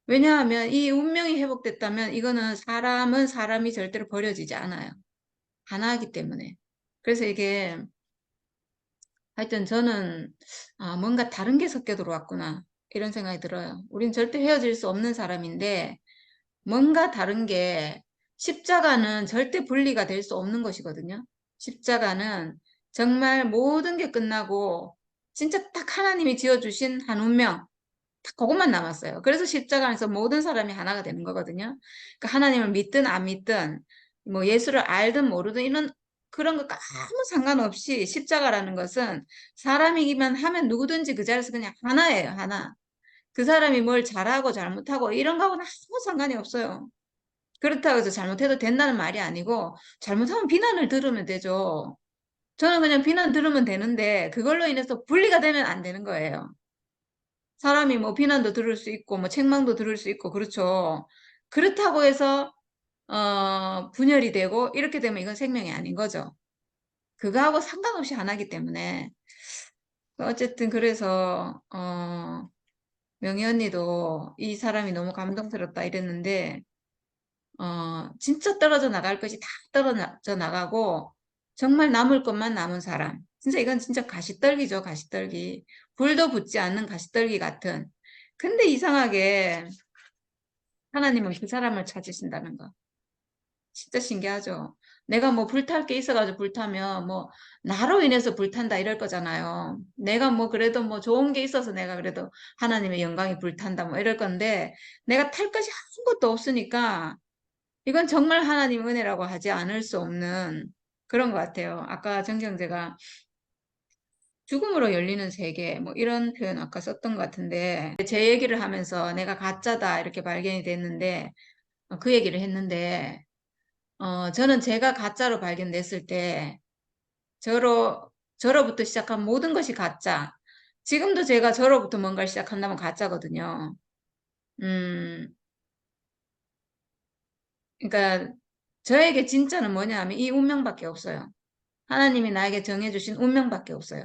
왜냐하면 이 운명이 회복됐다면 이거는 사람은 사람이 절대로 버려지지 않아요. 하나이기 때문에. 그래서 이게 하여튼 저는 뭔가 다른 게 섞여 들어왔구나 이런 생각이 들어요. 우린 절대 헤어질 수 없는 사람인데 뭔가 다른 게 십자가는 절대 분리가 될 수 없는 것이거든요. 십자가는 정말 모든 게 끝나고 진짜 딱 하나님이 지어주신 한 운명 딱 그것만 남았어요. 그래서 십자가에서 모든 사람이 하나가 되는 거거든요. 그러니까 하나님을 믿든 안 믿든 뭐 예수를 알든 모르든 이런 그런 거 아무 상관없이 십자가라는 것은 사람이기만 하면 누구든지 그 자리에서 그냥 하나예요. 하나. 그 사람이 뭘 잘하고 잘못하고 이런 거하고는 아무 상관이 없어요. 그렇다고 해서 잘못해도 된다는 말이 아니고 잘못하면 비난을 들으면 되죠. 저는 그냥 비난 들으면 되는데 그걸로 인해서 분리가 되면 안 되는 거예요. 사람이 뭐 비난도 들을 수 있고 뭐 책망도 들을 수 있고 그렇죠. 그렇다고 해서 분열이 되고 이렇게 되면 이건 생명이 아닌 거죠. 그거하고 상관없이 안 하기 때문에 어쨌든 그래서 명희 언니도 이 사람이 너무 감동스럽다 이랬는데 진짜 떨어져 나갈 것이 다 떨어져 나가고 정말 남을 것만 남은 사람. 진짜 이건 진짜 가시떨기죠, 가시떨기. 불도 붙지 않는 가시떨기 같은. 근데 이상하게 하나님은 그 사람을 찾으신다는 거. 진짜 신기하죠. 내가 뭐 불탈 게 있어가지고 불타면 뭐 나로 인해서 불탄다 이럴 거잖아요. 내가 뭐 그래도 뭐 좋은 게 있어서 내가 그래도 하나님의 영광이 불탄다 뭐 이럴 건데 내가 탈 것이 아무것도 없으니까 이건 정말 하나님 은혜라고 하지 않을 수 없는 그런 것 같아요. 아까 정경재가 죽음으로 열리는 세계 뭐 이런 표현 아까 썼던 것 같은데 제 얘기를 하면서 내가 가짜다 이렇게 발견이 됐는데 그 얘기를 했는데 저는 제가 가짜로 발견됐을 때 저로부터 시작한 모든 것이 가짜. 지금도 제가 저로부터 뭔가를 시작한다면 가짜거든요. 음, 그러니까 저에게 진짜는 뭐냐 하면 이 운명밖에 없어요. 하나님이 나에게 정해주신 운명밖에 없어요.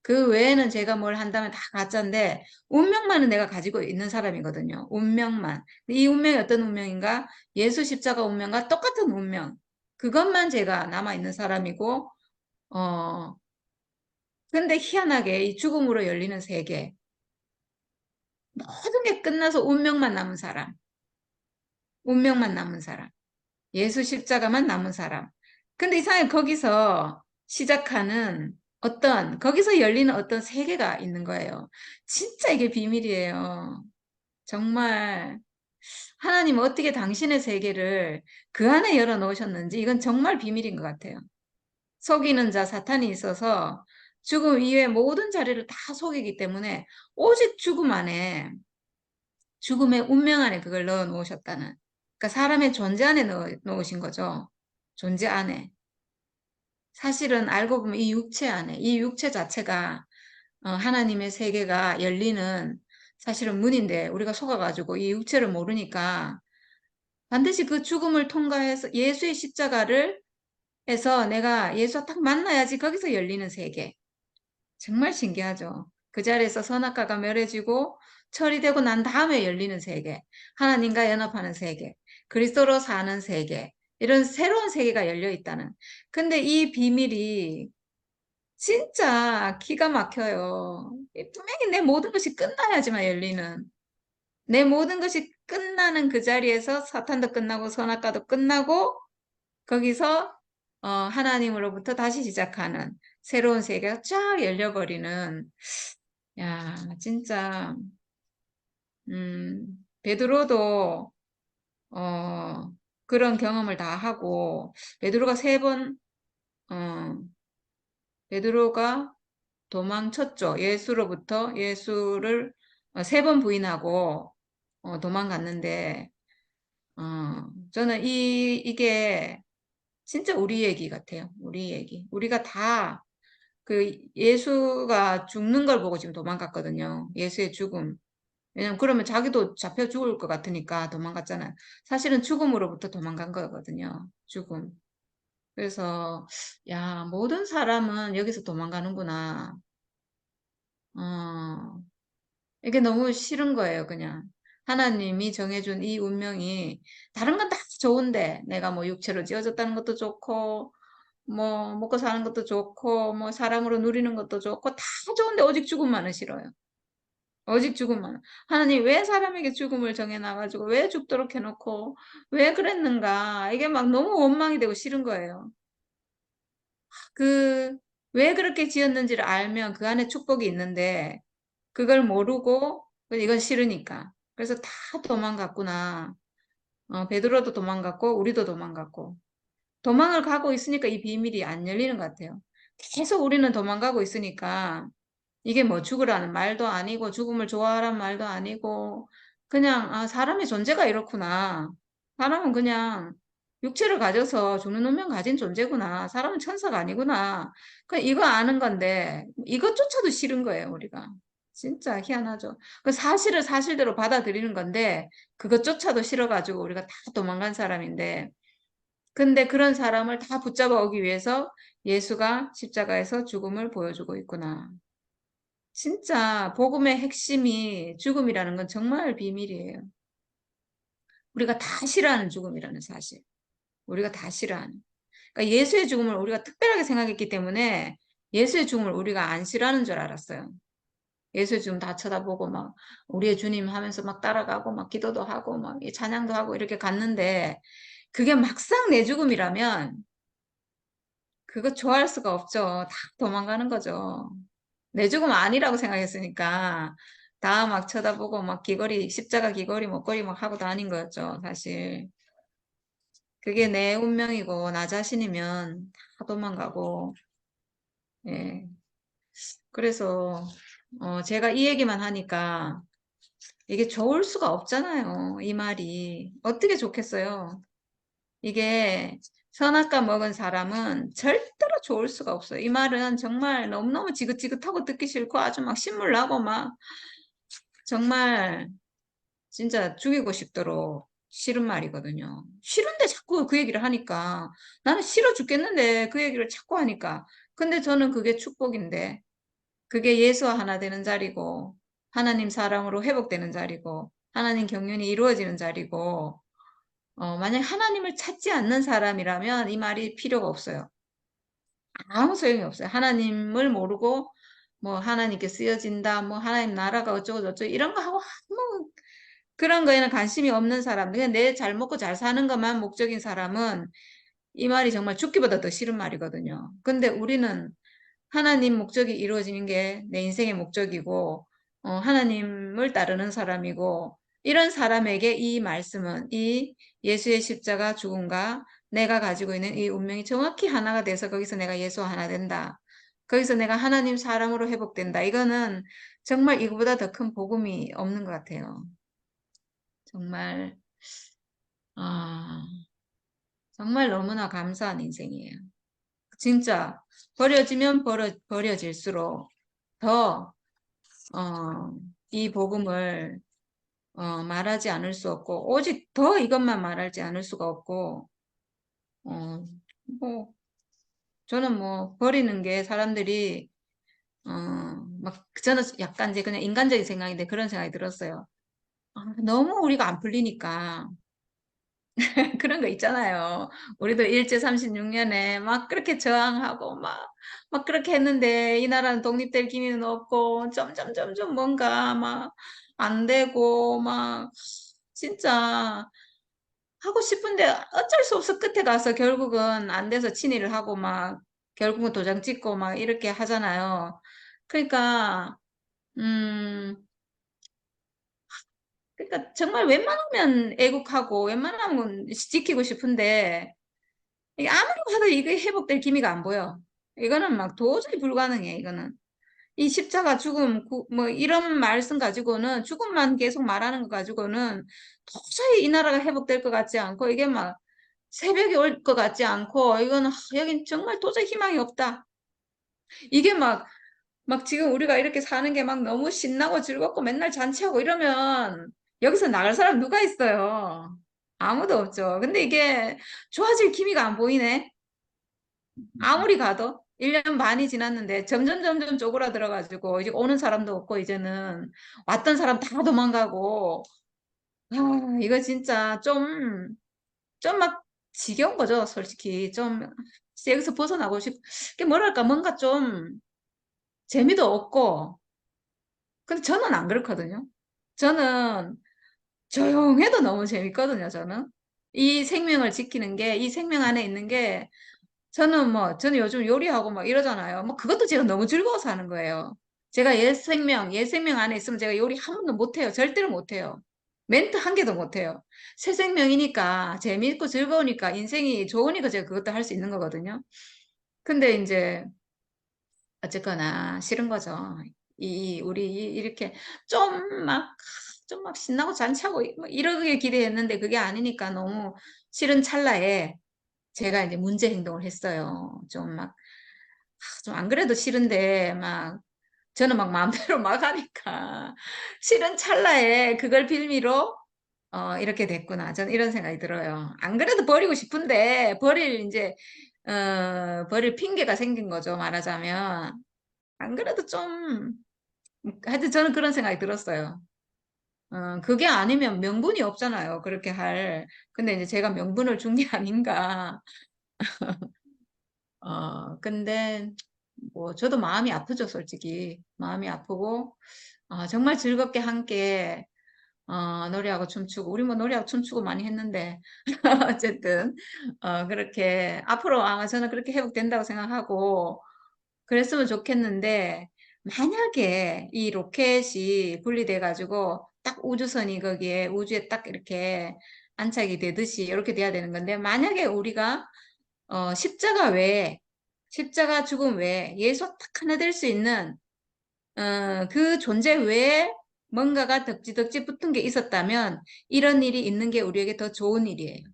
그 외에는 제가 뭘 한다면 다 가짜인데 운명만은 내가 가지고 있는 사람이거든요. 운명만. 이 운명이 어떤 운명인가? 예수 십자가 운명과 똑같은 운명. 그것만 제가 남아있는 사람이고 근데 희한하게 이 죽음으로 열리는 세계 모든 게 끝나서 운명만 남은 사람. 운명만 남은 사람. 예수 십자가만 남은 사람. 근데 이상하게 거기서 시작하는 거기서 열리는 어떤 세계가 있는 거예요. 진짜 이게 비밀이에요. 정말, 하나님 어떻게 당신의 세계를 그 안에 열어놓으셨는지 이건 정말 비밀인 것 같아요. 속이는 자, 사탄이 있어서 죽음 이외의 모든 자리를 다 속이기 때문에 오직 죽음 안에, 죽음의 운명 안에 그걸 넣어 놓으셨다는. 그러니까 사람의 존재 안에 넣어 놓으신 거죠. 존재 안에. 사실은 알고 보면 이 육체 안에, 이 육체 자체가 하나님의 세계가 열리는 사실은 문인데 우리가 속아가지고 이 육체를 모르니까 반드시 그 죽음을 통과해서 예수의 십자가를 해서 내가 예수와 딱 만나야지 거기서 열리는 세계. 정말 신기하죠. 그 자리에서 선악과가 멸해지고 처리되고 난 다음에 열리는 세계. 하나님과 연합하는 세계. 그리스도로 사는 세계. 이런 새로운 세계가 열려 있다는. 근데 이 비밀이 진짜 기가 막혀요. 분명히 내 모든 것이 끝나야지만 열리는. 내 모든 것이 끝나는 그 자리에서 사탄도 끝나고 선악과도 끝나고 거기서 하나님으로부터 다시 시작하는 새로운 세계가 쫙 열려버리는 야 진짜 베드로도 어, 그런 경험을 다 하고 베드로가 어, 베드로가 도망쳤죠. 예수로부터 예수를 3번 부인하고 도망갔는데 저는 이게 진짜 우리 얘기 같아요. 우리 얘기. 우리가 다 그 예수가 죽는 걸 보고 지금 도망갔거든요. 예수의 죽음. 왜냐면 그러면 자기도 잡혀 죽을 것 같으니까 도망갔잖아요. 사실은 죽음으로부터 도망간 거거든요. 죽음. 그래서 야, 모든 사람은 여기서 도망가는구나. 어, 이게 너무 싫은 거예요, 그냥. 하나님이 정해준 이 운명이 다른 건 다 좋은데 내가 뭐 육체로 지어졌다는 것도 좋고 뭐 먹고 사는 것도 좋고 뭐 사람으로 누리는 것도 좋고 다 좋은데 오직 죽음만은 싫어요. 오직 죽음만. 하나님 왜 사람에게 죽음을 정해놔가지고 왜 죽도록 해놓고 왜 그랬는가 이게 막 너무 원망이 되고 싫은 거예요. 왜 그렇게 지었는지를 알면 그 안에 축복이 있는데 그걸 모르고 이건 싫으니까. 그래서 다 도망갔구나. 베드로도 도망갔고 우리도 도망갔고. 도망을 가고 있으니까 이 비밀이 안 열리는 것 같아요. 계속 우리는 도망가고 있으니까 이게 뭐 죽으라는 말도 아니고 죽음을 좋아하라는 말도 아니고 그냥 사람의 존재가 이렇구나. 사람은 그냥 육체를 가져서 죽는 운명 가진 존재구나. 사람은 천사가 아니구나. 그 이거 아는 건데 이것조차도 싫은 거예요, 우리가. 진짜 희한하죠. 그 사실을 사실대로 받아들이는 건데 그것조차도 싫어가지고 우리가 다 도망간 사람인데 근데 그런 사람을 다 붙잡아 오기 위해서 예수가 십자가에서 죽음을 보여주고 있구나. 진짜 복음의 핵심이 죽음이라는 건 정말 비밀이에요. 우리가 다 싫어하는 죽음이라는 사실. 우리가 다 싫어하는. 그러니까 예수의 죽음을 우리가 특별하게 생각했기 때문에 예수의 죽음을 우리가 안 싫어하는 줄 알았어요. 예수의 죽음 다 쳐다보고 막 우리의 주님 하면서 막 따라가고 막 기도도 하고 막 찬양도 하고 이렇게 갔는데 그게 막상 내 죽음이라면 그거 좋아할 수가 없죠. 다 도망가는 거죠. 내 죽음 아니라고 생각했으니까 다 막 쳐다보고 막 귀걸이 십자가 귀걸이 목걸이 막 하고 다닌 거였죠, 사실. 그게 내 운명이고 나 자신이면 다 도망가고 예. 그래서 제가 이 얘기만 하니까 이게 좋을 수가 없잖아요. 이 말이 어떻게 좋겠어요? 이게 선악과 먹은 사람은 절대로 좋을 수가 없어요. 이 말은 정말 너무너무 지긋지긋하고 듣기 싫고 아주 막 신물 나고 막 정말 진짜 죽이고 싶도록 싫은 말이거든요. 싫은데 자꾸 그 얘기를 하니까 나는 싫어 죽겠는데 그 얘기를 자꾸 하니까 근데 저는 그게 축복인데 그게 예수와 하나 되는 자리고 하나님 사랑으로 회복되는 자리고 하나님 경륜이 이루어지는 자리고 만약 하나님을 찾지 않는 사람이라면 이 말이 필요가 없어요. 아무 소용이 없어요. 하나님을 모르고 뭐 하나님께 쓰여진다, 뭐 하나님 나라가 어쩌고 저쩌고 이런 거 하고 아무 그런 거에는 관심이 없는 사람, 그냥 내 잘 먹고 잘 사는 것만 목적인 사람은 이 말이 정말 죽기보다 더 싫은 말이거든요. 근데 우리는 하나님 목적이 이루어지는 게 내 인생의 목적이고, 하나님을 따르는 사람이고, 이런 사람에게 이 말씀은 이 예수의 십자가 죽음과 내가 가지고 있는 이 운명이 정확히 하나가 돼서 거기서 내가 예수와 하나 된다. 거기서 내가 하나님 사람으로 회복된다. 이거는 정말 이거보다 더 큰 복음이 없는 것 같아요. 정말, 아, 정말 너무나 감사한 인생이에요. 진짜 버려지면 버려질수록 더 이 복음을 말하지 않을 수 없고 오직 더 이것만 말하지 않을 수가 없고 어, 뭐 저는 뭐 버리는 게 사람들이 막 저는 약간 이제 그냥 인간적인 생각인데 그런 생각이 들었어요. 너무 우리가 안 풀리니까 그런 거 있잖아요. 우리도 일제 36년에 막 그렇게 저항하고 막 그렇게 했는데 이 나라는 독립될 기미는 없고 점점 뭔가 막 안 되고 막 진짜 하고 싶은데 어쩔 수 없어 끝에 가서 결국은 안 돼서 친일을 하고 막 결국은 도장 찍고 막 이렇게 하잖아요. 그러니까 음 그러니까 정말 웬만하면 애국하고 웬만하면 지키고 싶은데 이게 아무리 봐도 이게 회복될 기미가 안 보여. 이거는 막 도저히 불가능해, 이거는. 이 십자가 죽음, 뭐 이런 말씀 가지고는 죽음만 계속 말하는 거 가지고는 도저히 이 나라가 회복될 것 같지 않고 이게 막 새벽이 올 것 같지 않고 이거는 여긴 정말 도저히 희망이 없다. 이게 막 지금 우리가 이렇게 사는 게 막 너무 신나고 즐겁고 맨날 잔치하고 이러면 여기서 나갈 사람 누가 있어요? 아무도 없죠. 근데 이게 좋아질 기미가 안 보이네. 아무리 가도 1년 반이 지났는데 점점 쪼그라들어가지고 이제 오는 사람도 없고 이제는 왔던 사람 다 도망가고 이거 진짜 좀 막 지겨운 거죠, 솔직히. 좀 여기서 벗어나고 이게 뭐랄까 뭔가 좀 재미도 없고 근데 저는 안 그렇거든요. 저는 조용해도 너무 재밌거든요, 저는. 이 생명을 지키는 게, 이 생명 안에 있는 게 저는 요즘 요리하고 막 이러잖아요. 뭐 그것도 제가 너무 즐거워서 하는 거예요. 제가 옛 생명 안에 있으면 제가 요리 한 번도 못 해요. 절대로 못 해요. 멘트 한 개도 못 해요. 새 생명이니까 재밌고 즐거우니까 인생이 좋으니까 제가 그것도 할 수 있는 거거든요. 근데 이제 어쨌거나 싫은 거죠. 우리 이렇게 좀 막 좀 막 신나고 잔치하고 뭐 이러게 기대했는데 그게 아니니까 너무 싫은 찰나에 제가 이제 문제 행동을 했어요. 좀 막, 좀 안 그래도 싫은데 막 저는 막 마음대로 막 하니까 싫은 찰나에 그걸 빌미로 이렇게 됐구나. 저는 이런 생각이 들어요. 안 그래도 버리고 싶은데 버릴 핑계가 생긴 거죠. 말하자면. 안 그래도 좀 하여튼 저는 그런 생각이 들었어요. 그게 아니면 명분이 없잖아요. 그렇게 할. 근데 이제 제가 명분을 준 게 아닌가. 근데 뭐 저도 마음이 아프죠, 솔직히. 마음이 아프고 정말 즐겁게 함께 노래하고 춤추고 우리 뭐 노래하고 춤추고 많이 했는데 어쨌든 그렇게 앞으로 아마 저는 그렇게 회복된다고 생각하고 그랬으면 좋겠는데 만약에 이 로켓이 분리돼 가지고 딱 우주선이 거기에 우주에 딱 이렇게 안착이 되듯이 이렇게 돼야 되는 건데 만약에 우리가 십자가 외에 십자가 죽음 외에 예수 딱 하나 될 수 있는 그 존재 외에 뭔가가 덕지덕지 붙은 게 있었다면 이런 일이 있는 게 우리에게 더 좋은 일이에요.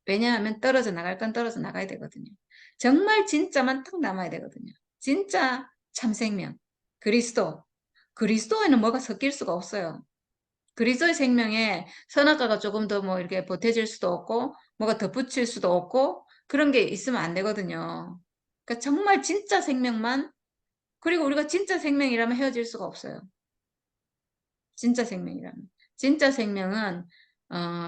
왜냐하면 떨어져 나갈 건 떨어져 나가야 되거든요. 정말 진짜만 딱 남아야 되거든요. 진짜 참 생명, 그리스도. 그리스도에는 뭐가 섞일 수가 없어요. 그리스도의 생명에 선악과가 조금 더 뭐 이렇게 보태질 수도 없고 뭐가 덧붙일 수도 없고 그런 게 있으면 안 되거든요. 그러니까 정말 진짜 생명만 그리고 우리가 진짜 생명이라면 헤어질 수가 없어요. 진짜 생명이라면. 진짜 생명은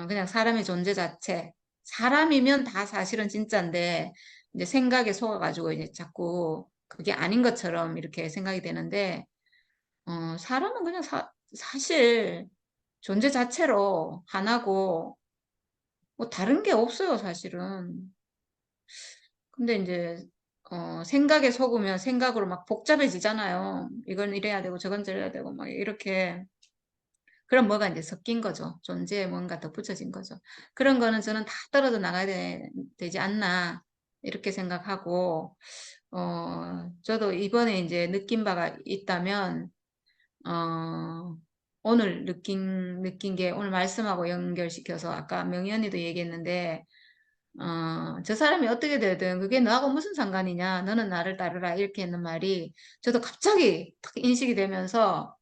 그냥 사람의 존재 자체. 사람이면 다 사실은 진짜인데 이제 생각에 속아가지고 이제 자꾸 그게 아닌 것처럼 이렇게 생각이 되는데 사람은 그냥 사실 존재 자체로 하나고 뭐 다른 게 없어요, 사실은. 근데 이제 생각에 속으면 생각으로 막 복잡해지잖아요. 이건 이래야 되고 저건 저래야 되고 막 이렇게 그럼 뭐가 이제 섞인 거죠. 존재에 뭔가 덧붙여진 거죠. 그런 거는 저는 다 떨어져 나가야 되지 않나 이렇게 생각하고 저도 이번에 이제 느낀 바가 있다면 오늘 느낀 게 오늘 말씀하고 연결시켜서 아까 명희 언니도 얘기했는데 저 사람이 어떻게 되든 그게 너하고 무슨 상관이냐 너는 나를 따르라 이렇게 했는 말이 저도 갑자기 딱 인식이 되면서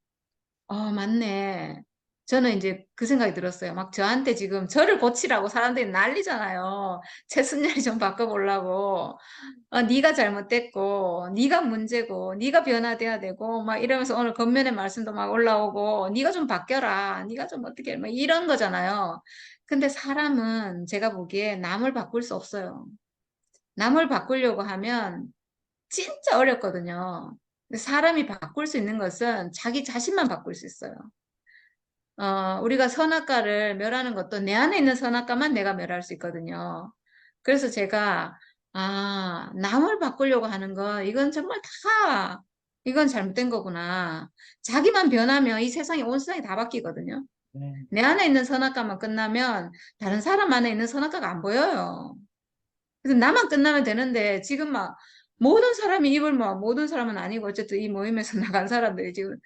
맞네. 저는 이제 그 생각이 들었어요. 막 저한테 지금 저를 고치라고 사람들이 난리잖아요. 최순열이 좀 바꿔보려고. 네가 잘못됐고, 네가 문제고, 네가 변화돼야 되고, 막 이러면서 오늘 겉면의 말씀도 막 올라오고, 네가 좀 바뀌어라. 네가 좀 어떻게, 막 이런 거잖아요. 근데 사람은 제가 보기에 남을 바꿀 수 없어요. 남을 바꾸려고 하면 진짜 어렵거든요. 근데 사람이 바꿀 수 있는 것은 자기 자신만 바꿀 수 있어요. 우리가 선악과를 멸하는 것도 내 안에 있는 선악과만 내가 멸할 수 있거든요. 그래서 제가, 남을 바꾸려고 하는 거, 이건 정말 이건 잘못된 거구나. 자기만 변하면 이 세상이, 온 세상이 다 바뀌거든요. 네. 내 안에 있는 선악과만 끝나면 다른 사람 안에 있는 선악과가 안 보여요. 그래서 나만 끝나면 되는데 지금 막 모든 사람이 입을 모든 사람은 아니고 어쨌든 이 모임에서 나간 사람들이 지금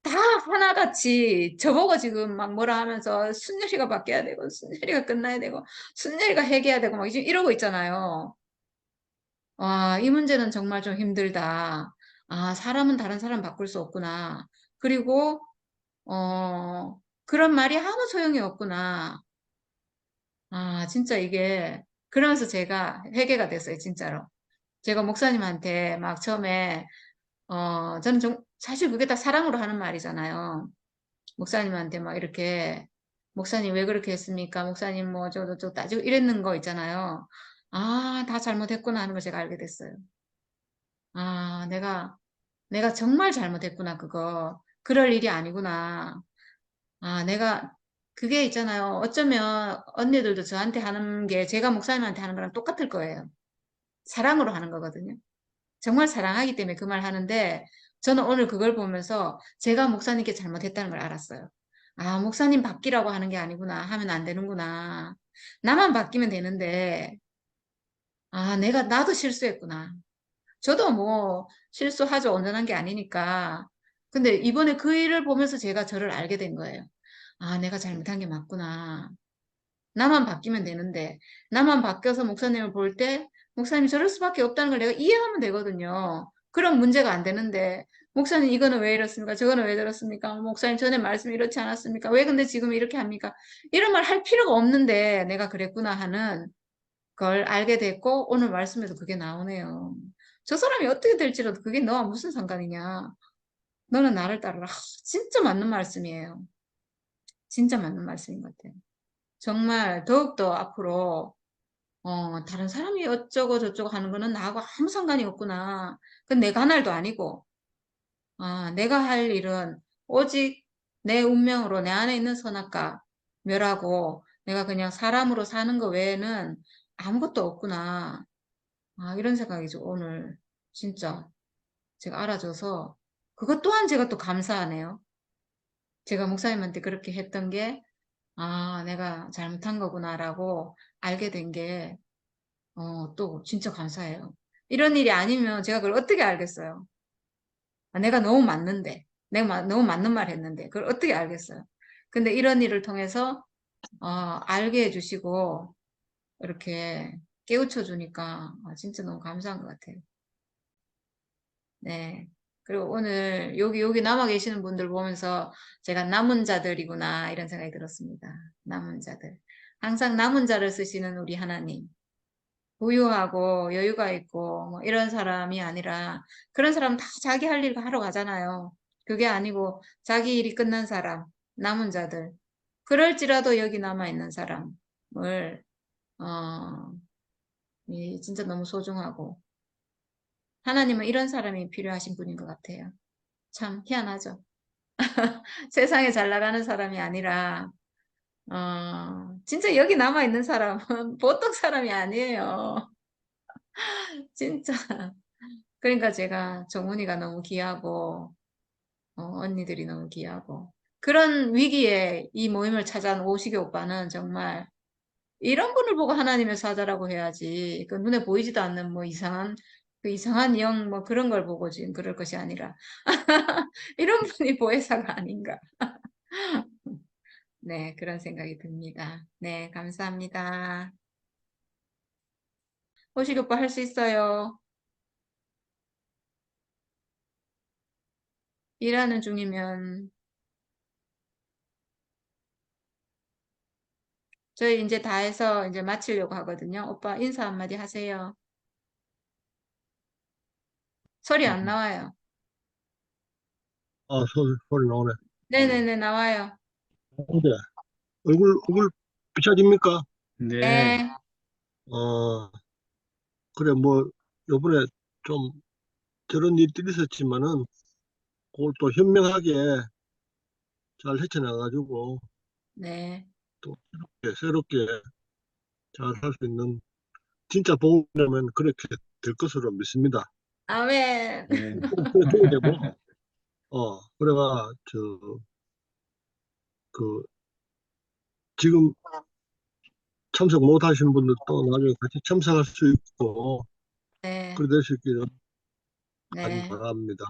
다 하나같이 저보고 지금 막 뭐라 하면서 순열이가 바뀌어야 되고 순열이가 끝나야 되고 순열이가 해결해야 되고 막 지금 이러고 있잖아요. 와, 이 문제는 정말 좀 힘들다. 사람은 다른 사람 바꿀 수 없구나. 그리고 그런 말이 아무 소용이 없구나. 진짜 이게 그러면서 제가 회개가 됐어요, 진짜로. 제가 목사님한테 막 처음에 저는 사실 그게 다 사랑으로 하는 말이잖아요. 목사님한테 막 이렇게 목사님 왜 그렇게 했습니까? 목사님 뭐 저도 따지고 이랬는 거 있잖아요. 다 잘못했구나 하는 걸 제가 알게 됐어요. 내가 정말 잘못했구나 그거. 그럴 일이 아니구나. 내가 그게 있잖아요. 어쩌면 언니들도 저한테 하는 게 제가 목사님한테 하는 거랑 똑같을 거예요. 사랑으로 하는 거거든요. 정말 사랑하기 때문에 그 말 하는데 저는 오늘 그걸 보면서 제가 목사님께 잘못했다는 걸 알았어요. 목사님 바뀌라고 하는 게 아니구나. 하면 안 되는구나. 나만 바뀌면 되는데, 나도 실수했구나. 저도 뭐 실수하죠. 온전한 게 아니니까. 근데 이번에 그 일을 보면서 제가 저를 알게 된 거예요. 아, 내가 잘못한 게 맞구나. 나만 바뀌면 되는데, 나만 바뀌어서 목사님을 볼 때, 목사님이 저럴 수밖에 없다는 걸 내가 이해하면 되거든요. 그럼 문제가 안 되는데, 목사님 이거는 왜 이렇습니까? 저거는 왜 저렇습니까? 목사님 전에 말씀이 이렇지 않았습니까? 왜 근데 지금 이렇게 합니까? 이런 말 할 필요가 없는데 내가 그랬구나 하는 걸 알게 됐고, 오늘 말씀에도 그게 나오네요. 저 사람이 어떻게 될지라도 그게 너와 무슨 상관이냐? 너는 나를 따르라. 진짜 맞는 말씀이에요. 진짜 맞는 말씀인 것 같아요. 정말 더욱더 앞으로 다른 사람이 어쩌고 저쩌고 하는 거는 나하고 아무 상관이 없구나. 그건 내가 한 말도 아니고, 내가 할 일은 오직 내 운명으로 내 안에 있는 선악과 멸하고 내가 그냥 사람으로 사는 거 외에는 아무것도 없구나. 이런 생각이죠. 오늘 진짜 제가 알아줘서 그것 또한 제가 또 감사하네요. 제가 목사님한테 그렇게 했던 게, 내가 잘못한 거구나라고 알게 된 게, 또 진짜 감사해요. 이런 일이 아니면 제가 그걸 어떻게 알겠어요? 내가 너무 맞는데, 너무 맞는 말 했는데, 그걸 어떻게 알겠어요? 근데 이런 일을 통해서, 알게 해주시고, 이렇게 깨우쳐 주니까, 진짜 너무 감사한 것 같아요. 네. 그리고 오늘 여기 남아 계시는 분들 보면서 제가 남은 자들이구나, 이런 생각이 들었습니다. 남은 자들. 항상 남은 자를 쓰시는 우리 하나님. 부유하고 여유가 있고 뭐 이런 사람이 아니라 그런 사람 다 자기 할 일 하러 가잖아요. 그게 아니고 자기 일이 끝난 사람, 남은 자들. 그럴지라도 여기 남아 있는 사람을 어, 진짜 너무 소중하고 하나님은 이런 사람이 필요하신 분인 것 같아요. 참 희한하죠. 세상에 잘 나가는 사람이 아니라 진짜 여기 남아 있는 사람은 보통 사람이 아니에요. 진짜. 그러니까 제가 정훈이가 너무 귀하고, 언니들이 너무 귀하고. 그런 위기에 이 모임을 찾아온 오시기 오빠는 정말 이런 분을 보고 하나님의 사자라고 해야지. 그 눈에 보이지도 않는 뭐 그 이상한 영 뭐 그런 걸 보고 지금 그럴 것이 아니라. 이런 분이 보혜사가 아닌가. 네, 그런 생각이 듭니다. 네, 감사합니다. 오시기 오빠 할 수 있어요. 일하는 중이면 저희 이제 다 해서 이제 마치려고 하거든요. 오빠 인사 한마디 하세요. 소리 안 나와요. 소리 나오네. 네네네, 나와요. 근데 얼굴 비춰집니까? 네. 네, 어, 그래, 뭐, 요번에 좀 저런 일들이 있었지만은, 그걸 또 현명하게 잘 헤쳐나가지고, 네, 또 새롭게 잘 할 수 있는, 진짜 복음이라면 그렇게 될 것으로 믿습니다. 아멘. 네. 그래 줘야 되고, 그래가, 그, 지금 참석 못 하신 분들도 나중에 같이 참석할 수 있고, 네, 그래 될 수 있기를 네, 바랍니다.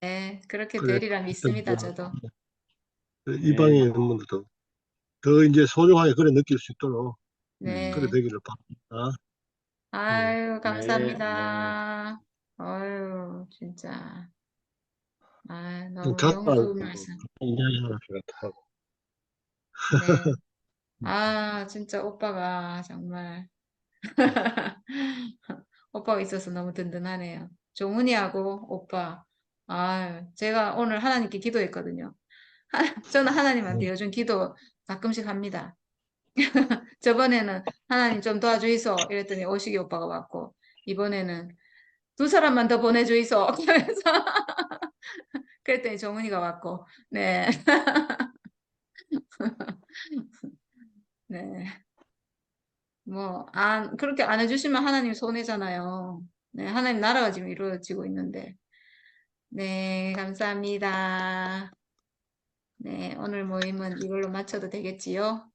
네, 그렇게 그래, 되리라 믿습니다, 저도. 이 방에 네. 있는 분들도 더 이제 소중하게 그래 느낄 수 있도록 그래 네, 되기를 바랍니다. 아유, 네. 네. 감사합니다. 아유, 진짜. 너무 각각 좋은 말씀. 이야기 하나씩 하고. 네. 진짜 오빠가 정말. 오빠가 있어서 너무 든든하네요. 종훈이하고 오빠. 제가 오늘 하나님께 기도했거든요. 저는 하나님한테 요즘 기도 가끔씩 합니다. 저번에는 하나님 좀 도와주이소 이랬더니 오식이 오빠가 왔고, 이번에는 두 사람만 더 보내주이소 그래서 그랬더니 정훈이가 왔고, 네. 네. 뭐, 그렇게 안 해주시면 하나님 손해잖아요. 네, 하나님 나라가 지금 이루어지고 있는데. 네, 감사합니다. 네, 오늘 모임은 이걸로 마쳐도 되겠지요?